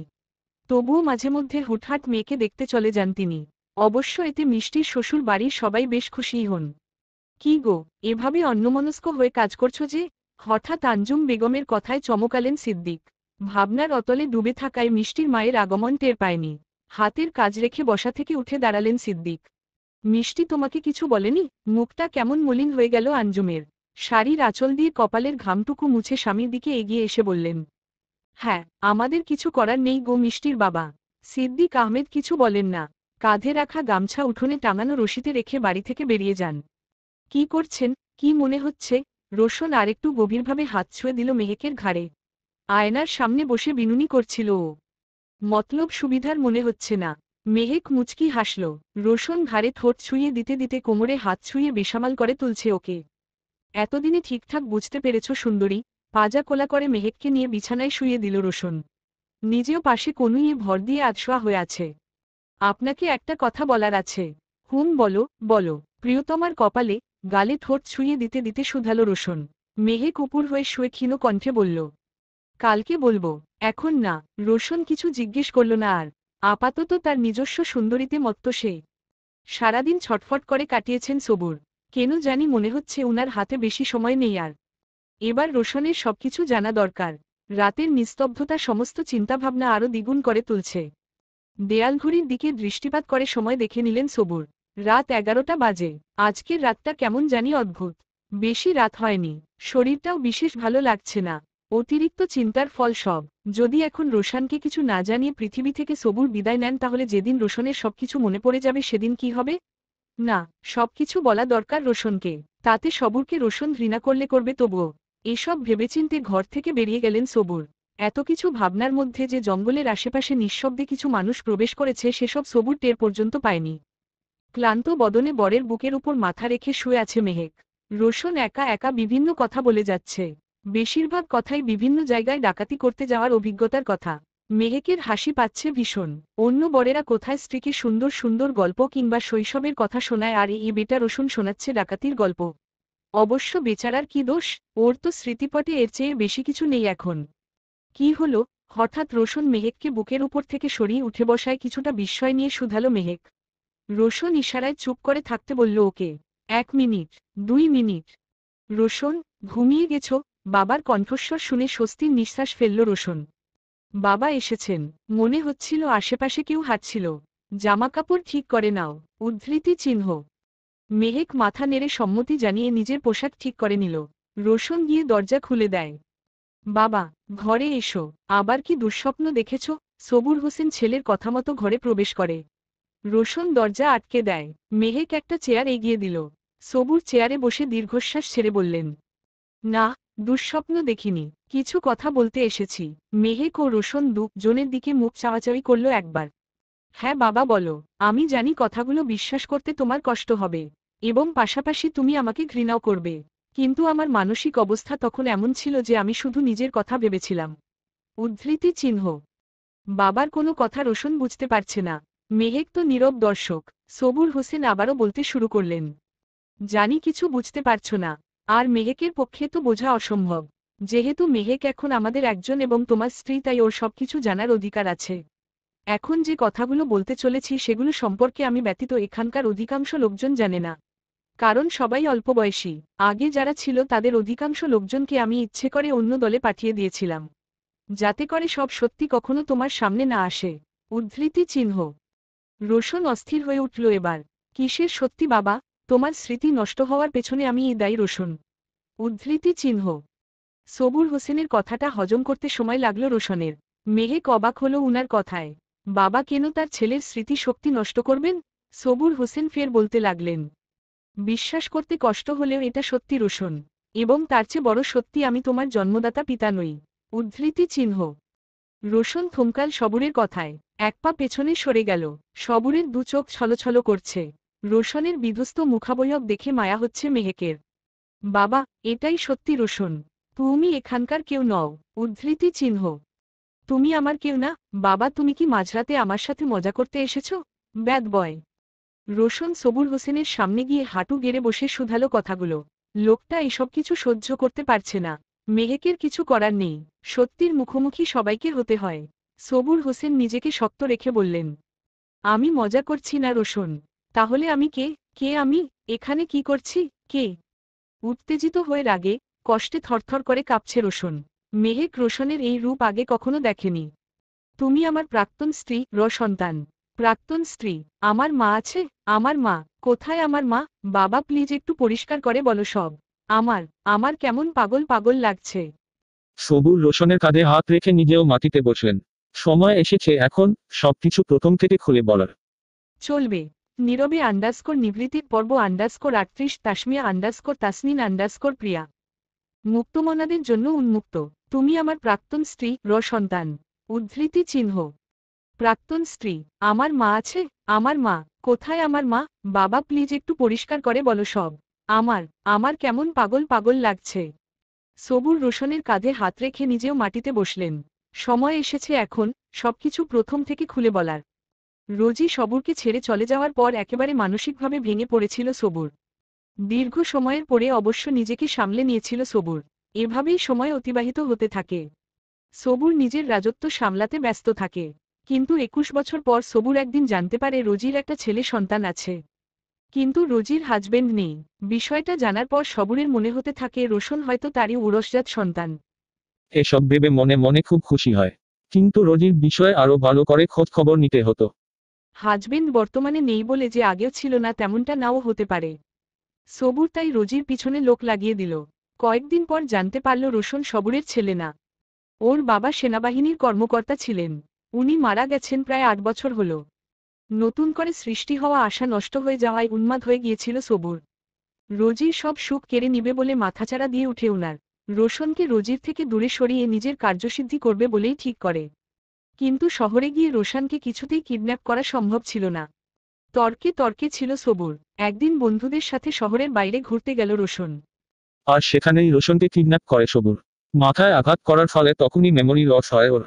তবুও মাঝে মধ্যে হুটহাট মেয়েকে দেখতে চলে যান তিনি। অবশ্য এতে মিষ্টির শ্বশুর বাড়ির সবাই বেশ খুশিই হন। কি গো, এভাবে অন্যমনস্ক হয়ে কাজ করছো যে? হঠাৎ আঞ্জুম বেগমের কথায় চমকালেন সিদ্দিক। ভাবনার অতলে ডুবে থাকায় মিষ্টির মায়ের আগমন টের পায়নি। হাতের কাজ রেখে বসা থেকে উঠে দাঁড়ালেন সিদ্দিক। মিষ্টি তোমাকে কিছু বলেনি? মুখটা কেমন মলিন হয়ে গেল আঞ্জুমের। শাড়ির আঁচল দিয়ে কপালের ঘামটুকু মুছে স্বামীর দিকে এগিয়ে এসে বললেন। হ্যাঁ, আমাদের কিছু করার নেই গো মিষ্টির বাবা। সিদ্দিক আহমেদ কিছু বলেন না। কাঁধে রাখা গামছা উঠোনে টাঙানো রশিতে রেখে বাড়ি থেকে বেরিয়ে যান। কি করছেন, কি মনে হচ্ছে? রোশন আরেকটু গভীরভাবে হাত ছুঁয়ে দিল মেহেকের ঘাড়ে। আয়নার সামনে বসে বিনুনি করছিল ও। মতলব সুবিধার মনে হচ্ছে না। মেহেক মুচকি হাসল। রোশন ঘাড়ে ঠোঁট ছুঁয়ে দিতে দিতে কোমরে হাত ছুঁয়ে বেসামাল করে তুলছে ওকে। এতদিনে ঠিকঠাক বুঝতে পেরেছ সুন্দরী? পাজা কোলা করে মেহেককে নিয়ে বিছানায় শুইয়ে দিল রোশন। নিজেও পাশে কনুইয়ে ভর দিয়ে আধশোয়া হয়ে আছে। আপনাকে একটা কথা বলার আছে। হুম বলো, বলো। প্রিয়তমার কপালে, গালে ঠোঁট ছুঁয়ে দিতে দিতে শুধালো রোশন। মেহেক উপর হয়ে শুয়ে ক্ষীণ কণ্ঠে বলল। কালকে বলবো, এখন না। রোশন কিছু জিজ্ঞেস করল না আর। আপাতত তার নিজস্ব সুন্দরীতে মত্ত সে। সারাদিন ছটফট করে কাটিয়েছেন সবুর। কেন জানি মনে হচ্ছে উনার হাতে বেশি সময় নেই আর। এবার রোশনের সবকিছু জানা দরকার। রাতের নিস্তব্ধতা সমস্ত চিন্তাভাবনা আরও দ্বিগুণ করে তুলছে। দেয়ালঘড়ির দিকে দৃষ্টিপাত করে সময় দেখে নিলেন সবুর। রাত 11টা বাজে। আজকের রাতটা কেমন জানি অদ্ভুত। বেশি রাত হয়নি, শরীরটাও বিশেষ ভালো লাগছে না। অতিরিক্ত চিন্তার ফল সব। যদি এখন রোশনকে কিছু না জানিয়ে পৃথিবী থেকে সবুর বিদায় নেন তাহলে যেদিন রোশনের সবকিছু মনে পড়ে যাবে সেদিন কি হবে? না, সবকিছু বলা দরকার রোশনকে। তাতে সবুরকে রোশন ঘৃণা করলে করবে তবুও। এসব ভেবেচিন্তে ঘর থেকে বেরিয়ে গেলেন সবুর। এত কিছু ভাবনার মধ্যে যে জঙ্গলের আশেপাশে নিঃশব্দে কিছু মানুষ প্রবেশ করেছে সেসব সবুর টের পর্যন্ত পায়নি। ক্লান্ত বদনে বরের বুকের উপর মাথা রেখে শুয়ে আছে মেহেক। রোশন একা একা বিভিন্ন কথা বলে যাচ্ছে। বেশিরভাগ কথাই বিভিন্ন জায়গায় ডাকাতি করতে যাওয়ার অভিজ্ঞতার কথা। মেহেকের হাসি পাচ্ছে ভীষণ। অন্য বরেরা কোথায় স্ত্রীকে সুন্দর সুন্দর গল্প কিংবা শৈশবের কথা শোনায় আর এই বেটা রোশন শোনাচ্ছে ডাকাতির গল্প। অবশ্য বেচারার কি দোষ? ওর তো স্মৃতিপটে এর চেয়ে বেশি কিছু নেই এখন। কি হলো? হঠাৎ রোশন মেহেককে বুকের উপর থেকে সরিয়ে উঠে বসায় কিছুটা বিস্ময় নিয়ে শুধালো মেহেক। রোশন ইশারায় চুপ করে থাকতে বলল ওকে। 1 মিনিট, 2 মিনিট। রোশন, ঘুমিয়ে গেছ? বাবার কণ্ঠস্বর শুনে স্বস্তির নিঃশ্বাস ফেলল রোশন। বাবা এসেছেন। মনে হচ্ছিল আশেপাশে কেউ হাঁটছিল। জামাকাপড় ঠিক করে নাও। উদ্ধৃতি চিহ্ন। মেহেক মাথা নেড়ে সম্মতি জানিয়ে নিজের পোশাক ঠিক করে নিল। রোশন গিয়ে দরজা খুলে দেয়। বাবা, ঘরে এসো। আবার কি দুঃস্বপ্ন দেখেছ? সবুর হোসেন ছেলের কথামতো ঘরে প্রবেশ করে। রোশন দরজা আটকে দেয়। মেহেক একটা চেয়ার এগিয়ে দিল। সবুর চেয়ারে বসে দীর্ঘশ্বাস ছেড়ে বললেন। না, দুঃস্বপ্ন দেখিনি, কিছু কথা বলতে এসেছি। মেহেক ও রোশন দুজনের দিকে মুখ চাওয়াচাওয়ি করল একবার। হ্যাঁ বাবা বলো। আমি জানি কথাগুলো বিশ্বাস করতে তোমার কষ্ট হবে। এবং পাশাপাশি তুমি আমাকে ঘৃণাও করবে। কিন্তু আমার মানসিক অবস্থা তখন এমন ছিল যে আমি শুধু নিজের কথা ভেবেছিলাম। উদ্ধৃতি চিহ্ন। বাবার কোনো কথা রোশন বুঝতে পারছে না। মেহেক তো নীরব দর্শক। সবুর হোসেন আবারও বলতে শুরু করলেন। জানি কিছু বুঝতে পারছো না। আর মেহেকের পক্ষে তো বোঝা অসম্ভব। যেহেতু মেহেক এখন আমাদের একজন এবং তোমার স্ত্রী তাই ওর সবকিছু জানার অধিকার আছে। এখন যে কথাগুলো বলতে চলেছি সেগুলো সম্পর্কে আমি ব্যতীত এখানকার অধিকাংশ লোকজন জানে না। কারণ সবাই অল্প বয়সী। আগে যারা ছিল তাদের অধিকাংশ লোকজনকে আমি ইচ্ছে করে অন্য দলে পাঠিয়ে দিয়েছিলাম। যাতে করে সব সত্যি কখনো তোমার সামনে না আসে। উদ্ধৃতি চিহ্ন। রোশন অস্থির হয়ে উঠল এবার। কিসের সত্যি বাবা? তোমার স্মৃতি নষ্ট হওয়ার পেছনে আমিই দায়ী রোশন। উদ্ধৃতি চিহ্ন। সবুর হোসেনের কথাটা হজম করতে সময় লাগল রোশনের। মেহেক অবাক হল উনার কথায়। বাবা কেন তার ছেলের স্মৃতি শক্তি নষ্ট করবেন? সবুর হোসেন ফের বলতে লাগলেন। বিশ্বাস করতে কষ্ট হলেও এটা সত্যি রোশন। এবং তার চেয়ে বড় সত্যি, আমি তোমার জন্মদাতা পিতা নই। উদ্ধৃতি চিহ্ন। রোশন থমকাল সবুরের কথায়। এক পা পেছনে সরে গেল। সবুরের দু চোখ ছলছল করছে। রোশনের বিধ্বস্ত মুখাবয়ব দেখে মায়া হচ্ছে মেহেকের। বাবা, এটাই সত্যি রোশন। তুমি এখানকার কেউ নও। উদ্ধৃতি চিহ্ন। তুমি আমার কেউ না। বাবা, তুমি কি মাঝরাতে আমার সাথে মজা করতে এসেছ? Bad boy. রোশন সবুর হোসেনের সামনে গিয়ে হাঁটু গেড়ে বসে শুধালো কথাগুলো। লোকটা এসব কিছু সহ্য করতে পারছে না। মেহেকের কিছু করার নেই। সত্যির মুখোমুখি সবাইকে হতে হয়। সবুর হোসেন নিজেকে শক্ত রেখে বললেন, আমি মজা করছি না রোশন। তাহলে আমি কে? কে আমি? এখানে কি করছি? কে? উত্তেজিত হয়ে রাগে, কষ্টে থরথর করে কাঁপছে রোশন। মেহেক রোশনের এই রূপ আগে কখনো দেখেনি। তুমি আমার প্রাক্তন স্ত্রী, সন্তান। প্রাক্তন স্ত্রী? আমার মা আছে? আমার মা? কোথায় আমার মা? বাবা, প্লিজ একটু পরিষ্কার করে বলো সব। আমার আমার কেমন পাগল পাগল লাগছে। সবুর রোশনের কাঁধে হাত রেখে নিজেও মাটিতে বসলেন। সময় এসেছে এখন সবকিছু প্রথম থেকে খুলে বলার। চলবে। নীরবে নিবৃত্তির পর্ব 38 তাসমিয়া তাসনিন প্রিয়া। মুক্তমনাদের জন্য উন্মুক্ত। তুমি আমার প্রাক্তন স্ত্রী, সন্তান। উদ্ধৃতি চিহ্ন। প্রাক্তন স্ত্রী? আমার মা আছে? আমার মা? কোথায় আমার মা? বাবা, প্লিজ একটু পরিষ্কার করে বলো সব। আমার আমার কেমন পাগল পাগল লাগছে। সবুর রোশনের কাঁধে হাত রেখে নিজেও মাটিতে বসলেন। সময় এসেছে এখন সবকিছু প্রথম থেকে খুলে বলার। রোজই সবুরকে ছেড়ে চলে যাওয়ার পর একেবারে মানসিকভাবে ভেঙে পড়েছিল সবুর। দীর্ঘ সময়ের পরে অবশ্য নিজেকে সামলে নিয়েছিল সবুর। এভাবেই সময় অতিবাহিত হতে থাকে। সবুর নিজের রাজত্ব সামলাতে ব্যস্ত থাকে। কিন্তু 21 বছর পর সবুর একদিন জানতে পারে রোজির একটা ছেলে সন্তান আছে। কিন্তু রোজির হাজবেন্ড নেই। বিষয়টা জানার পর সবুরের মনে হতে থাকে রোশন হয়তো তারই উরসজাত সন্তান। এসব ভেবে মনে মনে খুব খুশি হয়। কিন্তু রোজির বিষয়ে আরো ভালো করে খোঁজ খবর নিতে হতো। হাজবেন্ড বর্তমানে নেই বলে যে আগেও ছিল না তেমনটা নাও হতে পারে। সবুর তাই রোজির পিছনে লোক লাগিয়ে দিল। কয়েকদিন পর জানতে পারল রোশন সবুরের ছেলে না। ওর বাবা সেনাবাহিনীর কর্মকর্তা ছিলেন। উনি মারা গেছেন প্রায় 8 বছর হল। নতুন করে সৃষ্টি হওয়া আশা নষ্ট হয়ে যাওয়ায় উন্মাদ হয়ে গিয়েছিল সবুর। রোজির সব সুখ কেড়ে নিবে বলে মাথাচাড়া দিয়ে উঠে উনার। রোশনকে রোজির থেকে দূরে সরিয়ে নিজের কার্যসিদ্ধি করবে বলেই ঠিক করে। কিন্তু শহরে গিয়ে রোশনকে কিছুতেই কিডন্যাপ করা সম্ভব ছিল না। তর্কে তর্কে ছিল সবুর। একদিন বন্ধুদের সাথে শহরের বাইরে ঘুরতে গেল রোশন। আর সেখানেই রোশনকে কিডন্যাপ করে সবুর। মাথায় আঘাত করার ফলে তখনই মেমোরি লস হয় ওর।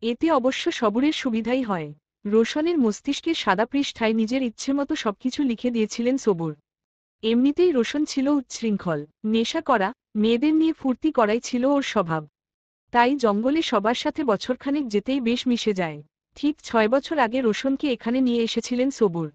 এতে অবশ্য সবুরের সুবিধাই হয়। রোশনের মস্তিষ্কের সাদা পৃষ্ঠায় নিজের ইচ্ছেমতো সবকিছু লিখে দিয়েছিলেন সবুর। এমনিতেই রোশন ছিল উচ্ছৃঙ্খল। নেশা করা, মেয়েদের নিয়ে ফুর্তি করাই ছিল ওর স্বভাব। তাই জঙ্গলে সবার সাথে বছরখানেক যেতেই বেশ মিশে যায়। ঠিক 6 বছর আগে রোশনকে এখানে নিয়ে এসেছিলেন সবুর।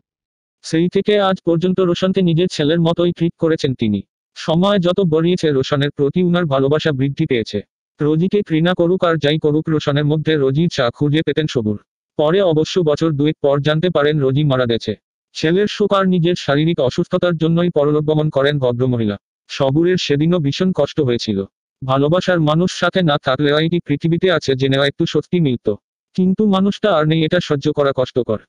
সেই থেকে আজ পর্যন্ত রোশনকে নিজের ছেলের মতোই ট্রিট করেছেন তিনি। সময় যত গড়িয়েছে রোশনের প্রতি উনার ভালোবাসা বৃদ্ধি পেয়েছে। রোজিকে ঘৃণা করুক আর যাই করুক রোশনের মধ্যে রোজির চা খুঁজে পেতেন সবুর। পরে অবশ্য বছর দুয়েক পর জানতে পারেন রোজি মারা গেছে। ছেলের শোক আর নিজের শারীরিক অসুস্থতার জন্যই পরলোকগমন করেন ভদ্রমহিলা। সবুরের সেদিনও ভীষণ কষ্ট হয়েছিল। ভালোবাসার মানুষ সাথে না থাকলেও এই পৃথিবীতে আছে জেনেও একটু স্বস্তি মিলত। কিন্তু মানুষটা আর নেই, এটা সহ্য করা কষ্টকর।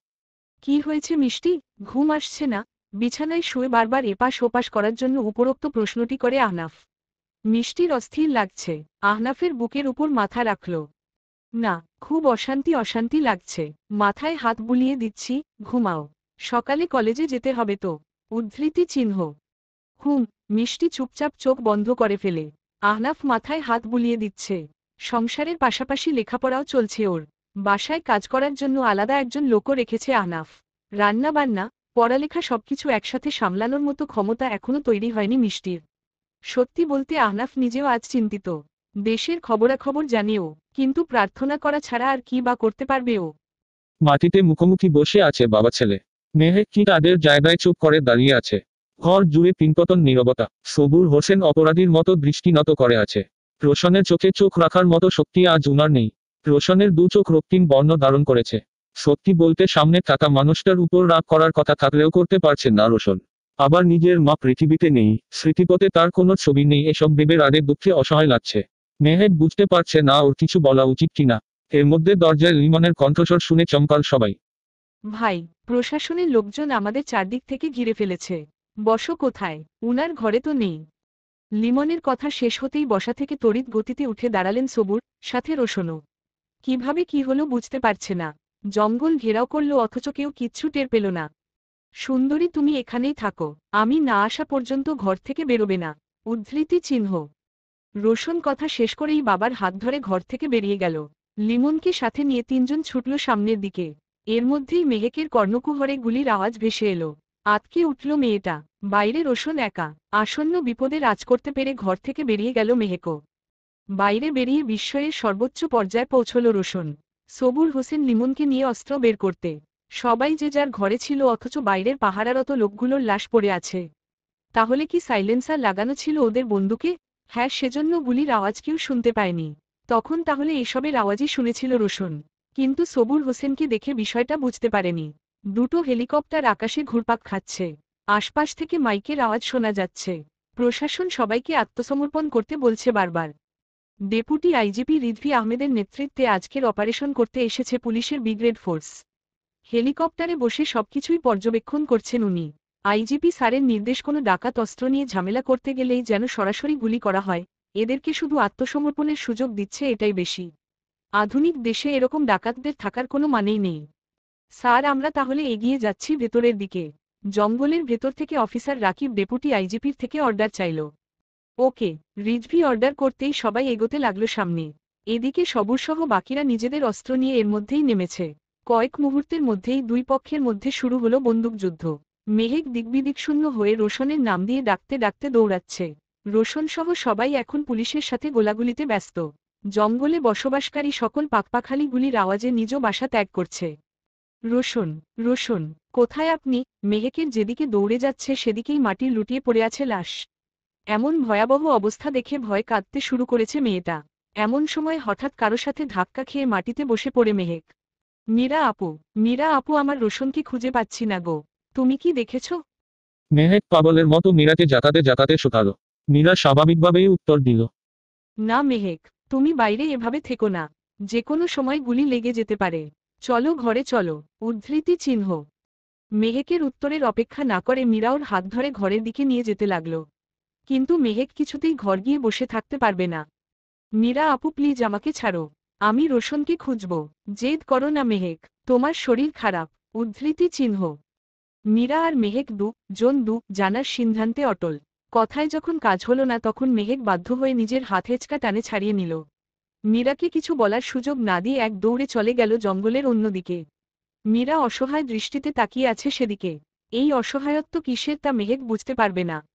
কি হয়েছে মিষ্টি? ঘুম আসছে না? বিছানায় শুয়ে বারবার এপাশ ওপাশ করার জন্য উপরোক্ত প্রশ্নটি করে আহনাফ। মিষ্টির অস্থির লাগছে। আহনাফের বুকের উপর মাথা রাখল। না, খুব অশান্তি অশান্তি লাগছে। মাথায় হাত বুলিয়ে দিচ্ছি, ঘুমাও। সকালে কলেজে যেতে হবে তো। উদ্ধৃতি চিহ্ন। হুম। মিষ্টি চুপচাপ চোখ বন্ধ করে ফেলে। আহনাফ মাথায় হাত বুলিয়ে দিচ্ছে। সংসারের পাশাপাশি লেখাপড়াও চলছে ওর। বাসায় কাজ করার জন্য আলাদা একজন লোকও রেখেছে আহনাফ। রান্না বান্না, পড়ালেখা সবকিছু একসাথে সামলানোর মতো ক্ষমতা এখনো তৈরি হয়নি মিষ্টির। সত্যি বলতে আহনাফ নিজেও আজ চিন্তিত। দেশের খবরাখবর জানিও, কিন্তু প্রার্থনা করা ছাড়া আর কি বা করতে পারবে ও। মাটিতে মুখোমুখি বসে আছে বাবা ছেলে। মেহেক কি তাদের জায়গায় চুপ করে দাঁড়িয়ে আছে। ঘর জুড়ে পিনপতন নীরবতা। সবুর হোসেন অপরাধীর মতো দৃষ্টি নত করে আছে। রোশনের চোখে চোখ রাখার মতো শক্তি আজ উনার নেই। রোশনের দু চোখ রক্তিম বর্ণ ধারণ করেছে। সত্যি বলতে সামনে থাকা মানুষটার উপর রাগ করার কথা থাকলেও করতে পারছেন না রোশন। আবার নিজের মা পৃথিবীতে নেই, স্মৃতিপথে তার কোনো ছবি নেই, এসব ভেবে রাগে দুঃখে অসহায় লাগছে। মেহেক বুঝতে পারছে না ওর কিছু বলা উচিত কিনা। এর মধ্যে দরজায় লিমনের কণ্ঠস্বর শুনে চমকাল সবাই। ভাই, প্রশাসনের লোকজন আমাদের চারদিক থেকে ঘিরে ফেলেছে। বসো কোথায়? উনার ঘরে তো নেই। লিমনের কথা শেষ হতেই বসা থেকে তড়িৎ গতিতে উঠে দাঁড়ালেন সবুর, সাথে রোশনও। কিভাবে কি হলো বুঝতে পারছে না। জঙ্গল ঘেরাও করল অথচ কেউ কিচ্ছু টের পেল না। সুন্দরী তুমি এখানেই থাকো, আমি না আসা পর্যন্ত ঘর থেকে বেরোবে না। উদ্ধৃতি চিহ্ন। রোশন কথা শেষ করেই বাবার হাত ধরে ঘর থেকে বেরিয়ে গেল। লিমনকে সাথে নিয়ে তিনজন ছুটল সামনের দিকে। এর মধ্যেই মেহেকের কর্ণকুহরে গুলির আওয়াজ ভেসে এলো। আতকে উঠল মেয়েটা। বাইরে রোশন একা। আসন্ন বিপদে রাজ করতে পেরে ঘর থেকে বেরিয়ে গেল মেহেকও। বাইরে বেরিয়ে বিস্ময়ের সর্বোচ্চ পর্যায়ে পৌঁছল রোশন। সবুর হোসেন লিমনকে নিয়ে অস্ত্র বের করতে। সবাই যে যার ঘরে ছিল অথচ বাইরের পাহারারত লোকগুলোর লাশ পড়ে আছে। তাহলে কি সাইলেন্সার লাগানো ছিল ওদের বন্দুকে? হ্যাঁ, সেজন্য গুলির আওয়াজ কেউ শুনতে পায়নি। তখন তাহলে এসবের আওয়াজই শুনেছিল রোশন। কিন্তু সবুর হোসেনকে দেখে বিষয়টা বুঝতে পারেনি। দুটো হেলিকপ্টার আকাশে ঘুরপাক খাচ্ছে। আশপাশ থেকে মাইকের আওয়াজ শোনা যাচ্ছে। প্রশাসন সবাইকে আত্মসমর্পণ করতে বলছে বারবার। ডেপুটি আইজিপি রিজভী আহমেদের নেতৃত্বে আজকের অপারেশন করতে এসেছে পুলিশের ব্রিগেড ফোর্স। হেলিকপ্টারে বসে সবকিছুই পর্যবেক্ষণ করছেন উনি। আইজিপি স্যারের নির্দেশ কোনো ডাকাত অস্ত্র নিয়ে ঝামেলা করতে গেলেই যেন সরাসরি গুলি করা হয়। এদেরকে শুধু আত্মসমর্পণের সুযোগ দিচ্ছে এটাই বেশি। আধুনিক দেশে এরকম ডাকাতদের থাকার কোনো মানেই নেই। স্যার, আমরা তাহলে এগিয়ে যাচ্ছি ভেতরের দিকে। জঙ্গলের ভেতর থেকে অফিসার রাকিব ডেপুটি আইজিপির থেকে অর্ডার চাইল। ওকে। রিজভী অর্ডার করতেই সবাই এগোতে লাগলো সামনে। এদিকে সবুরসহ বাকিরা নিজেদের অস্ত্র নিয়ে এর মধ্যেই নেমেছে। কয়েক মুহূর্তের মধ্যেই দুই পক্ষের মধ্যে শুরু হলো বন্দুকযুদ্ধ। মেহেক দিকবিদিকশূন্য হয়ে রোশনের নাম দিয়ে ডাকতে ডাকতে দৌড়াচ্ছে। রোশনসহ সবাই এখন পুলিশের সাথে গোলাগুলিতে ব্যস্ত। জঙ্গলে বসবাসকারী সকল পাকপাখালি গুলির আওয়াজে নিজ বাসা ত্যাগ করছে। রোশন, রোশন, কোথায় আপনি? মেহেকের যেদিকে দৌড়ে যাচ্ছে সেদিকেই মাটির লুটিয়ে পড়ে আছে লাশ। এমন ভয়াবহ অবস্থা দেখে ভয় কাঁদতে শুরু করেছে মেয়েটা। এমন সময় হঠাৎ কারো সাথে ধাক্কা খেয়ে মাটিতে বসে পড়ে মেহেক। মীরা আপু, মীরা আপু, আমার রোশনকে খুঁজে পাচ্ছি না গো। তুমি কি দেখেছ? মেহেক পাগলের মতো মীরাকে জাকাতে জাকাতে শোধালো। মীরা স্বাভাবিকভাবেই উত্তর দিল। না মেহেক, তুমি বাইরে এভাবে থেকো না। যে কোনো সময় গুলি লেগে যেতে পারে। চলো ঘরে চলো। উদ্ধৃতি চিহ্ন। মেহেকের উত্তরের অপেক্ষা না করে মীরা ওর হাত ধরে ঘরের দিকে নিয়ে যেতে লাগল। কিন্তু মেহেক কিছুতেই ঘর গিয়ে বসে থাকতে পারবে না। মীরা আপু, প্লিজ আমাকে ছাড়ো। আমি রোশনকে খুঁজব। জেদ করো না মেহেক, তোমার শরীর খারাপ। উদ্ধৃতি চিহ্ন। মীরা আর মেহেক জানার সিদ্ধান্তে অটল। কথায় যখন কাজ হলো না তখন মেহেক বাধ্য হয়ে নিজের হাত হেঁচকা টানে ছাড়িয়ে নিল। মীরাকে কিছু বলার সুযোগ না দিয়ে এক দৌড়ে চলে গেল জঙ্গলের অন্যদিকে। মীরা অসহায় দৃষ্টিতে তাকিয়ে আছে সেদিকে। এই অসহায়ত্ব কিসের তা মেহেক বুঝতে পারবে না।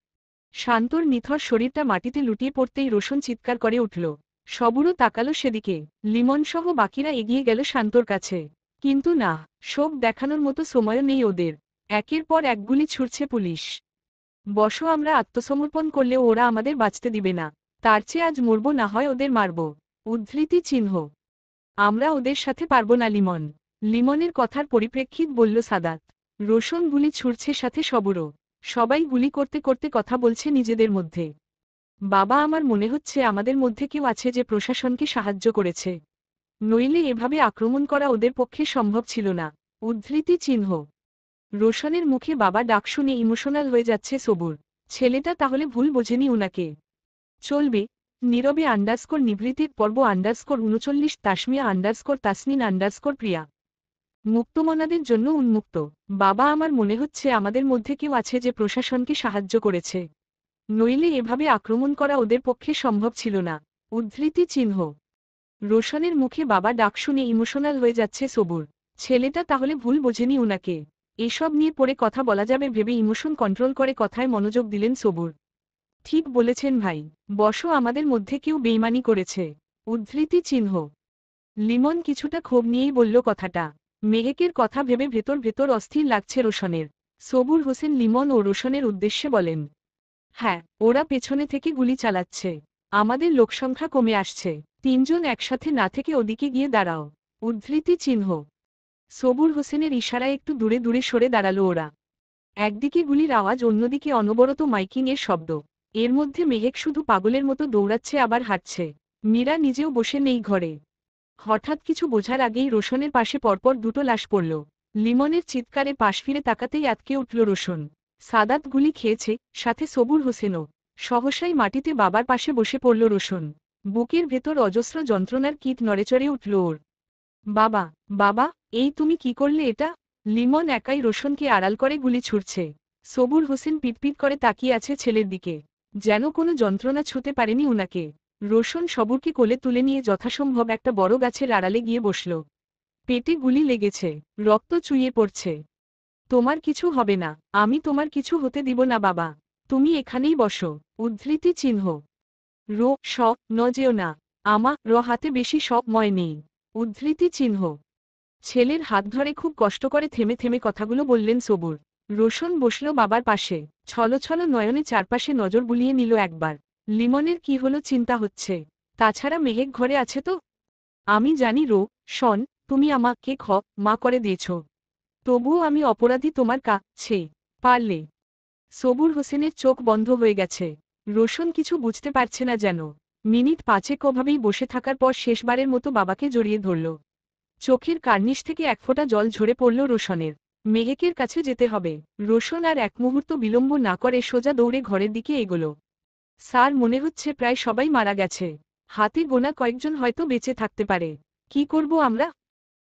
শান্তর নিথর শরীরটা মাটিতে লুটিয়ে পড়তেই রোশন চিৎকার করে উঠল। সবুরও তাকালো সেদিকে। লিমনসহ বাকিরা এগিয়ে গেল শান্তর কাছে। কিন্তু না, শোক দেখানোর মতো সময়ও নেই ওদের। একের পর এক গুলি ছুড়ছে পুলিশ। বসো, আমরা আত্মসমর্পণ করলেও ওরা আমাদের বাঁচতে দিবে না। তার চেয়ে আজ মরব, না হয় ওদের মারব। উদ্ধৃতি চিহ্ন। আমরা ওদের সাথে পারব না লিমন। লিমনের কথার পরিপ্রেক্ষিত বলল সাদাত। রোশন গুলি ছুড়ছে, সাথে সবুরও। সবাই গুলি করতে করতে কথা বলছে নিজেদের মধ্যে। বাবা, আমার মনে হচ্ছে আমাদের মধ্যে কেউ আছে যে প্রশাসনকে সাহায্য করেছে। নইলে এভাবে আক্রমণ করা ওদের পক্ষে সম্ভব ছিল না। উদ্ধৃতি চিহ্ন। রোশনের মুখে বাবা ডাক শুনে ইমোশনাল হয়ে যাচ্ছে সবুর। ছেলেটা তাহলে ভুল বোঝেনি উনাকে। চলবে। নীরবে নিভৃতির পর্ব 39 তাসমিয়া তাসনিন প্রিয়া। মুক্তমনাদের জন্য উন্মুক্ত। বাবা, আমার মনে হচ্ছে আমাদের মধ্যে কেউ আছে যে প্রশাসনকে সাহায্য করেছে। নইলে এভাবে আক্রমণ করা ওদের পক্ষে সম্ভব ছিল না। উদ্ধৃতি চিহ্ন। রোশনের মুখে বাবা ডাক শুনে ইমোশনাল হয়ে যাচ্ছে সবুর। ছেলেটা তাহলে ভুল বোঝেনি উনাকে। এসব নিয়ে পরে কথা বলা যাবে ভেবে ইমোশন কন্ট্রোল করে কথায় মনোযোগ দিলেন সবুর। ঠিক বলেছেন ভাই। বসো, আমাদের মধ্যে কেউ বেইমানি করেছে। উদ্ধৃতি চিহ্ন। লিমন কিছুটা ক্ষোভ নিয়েই বলল কথাটা। মেহেকের কথা ভেবে ভেতর ভেতর অস্থির লাগছে রোশনের। সবুর হোসেন লিমন ও রোশনের উদ্দেশ্যে বলেন, হ্যাঁ, ওরা পেছনে থেকে গুলি চালাচ্ছে। আমাদের লোকসংখ্যা কমে আসছে। তিনজন একসাথে না থেকে ওদিকে গিয়ে দাঁড়াও। উদ্ধৃতি চিহ্ন। সবুর হোসেনের ইশারায় একটু দূরে দূরে সরে দাঁড়ালো ওরা। একদিকে গুলির আওয়াজ, অন্যদিকে অনবরত মাইকিং এর শব্দ। এর মধ্যে মেহেক শুধু পাগলের মতো দৌড়াচ্ছে আবার হাঁটছে। মীরা নিজেও বসে নেই ঘরে। হঠাৎ কিছু বোঝার আগেই রোশনের পাশে পরপর দুটো লাশ পড়ল। লিমনের চিৎকারে পাশ ফিরে তাকাতেই আটকে উঠল রোশন। সাদাত গুলি খেয়েছে, সাথে সবুর হোসেনও। সহসাই মাটিতে বাবার পাশে বসে পড়ল রোশন। বুকের ভেতর অজস্র যন্ত্রণার কীট নড়েচড়ে উঠল ওর। বাবা, বাবা, এই তুমি কি করলে এটা? লিমন একাই রোশনকে আড়াল করে গুলি ছুড়ছে। সবুর হোসেন পিটপিট করে তাকিয়ে আছে ছেলের দিকে, যেন কোনো যন্ত্রণা ছুঁতে পারেনি উনাকে। রোশন সবুরকে কোলে তুলে নিয়ে যথাসম্ভব একটা বড় গাছের আড়ালে গিয়ে বসল। পেটে গুলি লেগেছে, রক্ত চুইয়ে পড়ছে। তোমার কিছু হবে না, আমি তোমার কিছু হতে দিব না বাবা। তুমি এখানেই বসো। উদ্ধৃতি চিহ্ন রো স ন যেও না। হাতে বেশি ময় নেই। উদ্ধৃতি চিহ্ন। ছেলের হাত ধরে খুব কষ্ট করে থেমে থেমে কথাগুলো বললেন সবুর। রোশন বসল বাবার পাশে, ছলছল নয়নে চারপাশে নজর বুলিয়ে নিল একবার। লিমনের কি হলো চিন্তা হচ্ছে। তাছাড়া মেহেক ঘরে আছে তো? আমি জানি শন, তুমি আমাকে মা করে দিয়েছ। তবুও আমি অপরাধী তোমার কাছে। পারলে। সবুর হোসেনের চোখ বন্ধ হয়ে গেছে। রোশন কিছু বুঝতে পারছে না যেন। মিনিট পাঁচেক ওভাবেই বসে থাকার পর শেষবারের মতো বাবাকে জড়িয়ে ধরল। চোখের কার্নিশ থেকে এক ফোঁটা জল ঝরে পড়ল রোশনের। মেহেকের কাছে যেতে হবে। রোশন আর এক মুহূর্ত বিলম্ব না করে সোজা দৌড়ে ঘরের দিকে এগোল। স্যার, মনে হচ্ছে প্রায় সবাই মারা গেছে। হাতে গোনা কয়েকজন হয়তো বেঁচে থাকতে পারে। কি করব আমরা?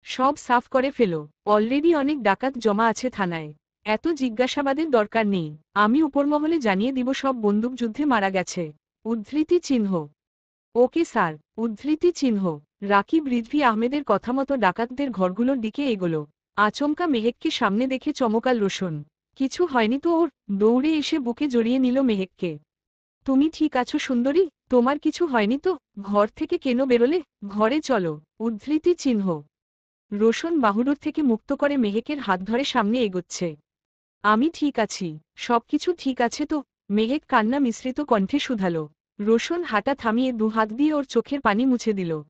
সব সাফ করে ফেলো। অলরেডি অনেক ডাকাত জমা আছে থানায়। এত জিজ্ঞাসাবাদের দরকার নেই। আমি উপরমহলে জানিয়ে দিব সব বন্দুকযুদ্ধে মারা গেছে। উদ্ধৃতি চিহ্ন। Okay sir. উদ্ধৃতি চিহ্ন। রাকিব রিজভী আহমেদের কথা মতো ডাকাতদের ঘরগুলোর দিকে এগোল। আচমকা মেহেককে সামনে দেখে চমকাল রোশন। কিছু হয়নি তো ওর? দৌড়ে এসে বুকে জড়িয়ে নিল মেহেককে। তুমি ঠিক আছো সুন্দরী? তোমার কিছু হয়নি তো? ঘর থেকে কেন বেরোলে? ঘরে চলো। উদ্ধৃতি চিহ্ন। রোশন বাহুডোর থেকে মুক্ত করে মেহেকের হাত ধরে সামনে এগোচ্ছে। আমি ঠিক আছি। সবকিছু ঠিক আছে তো? মেহেক কান্না মিশ্রিত কণ্ঠে শুধালো। রোশন হাঁটা থামিয়ে দু হাত দিয়ে ওর চোখের পানি মুছে দিল।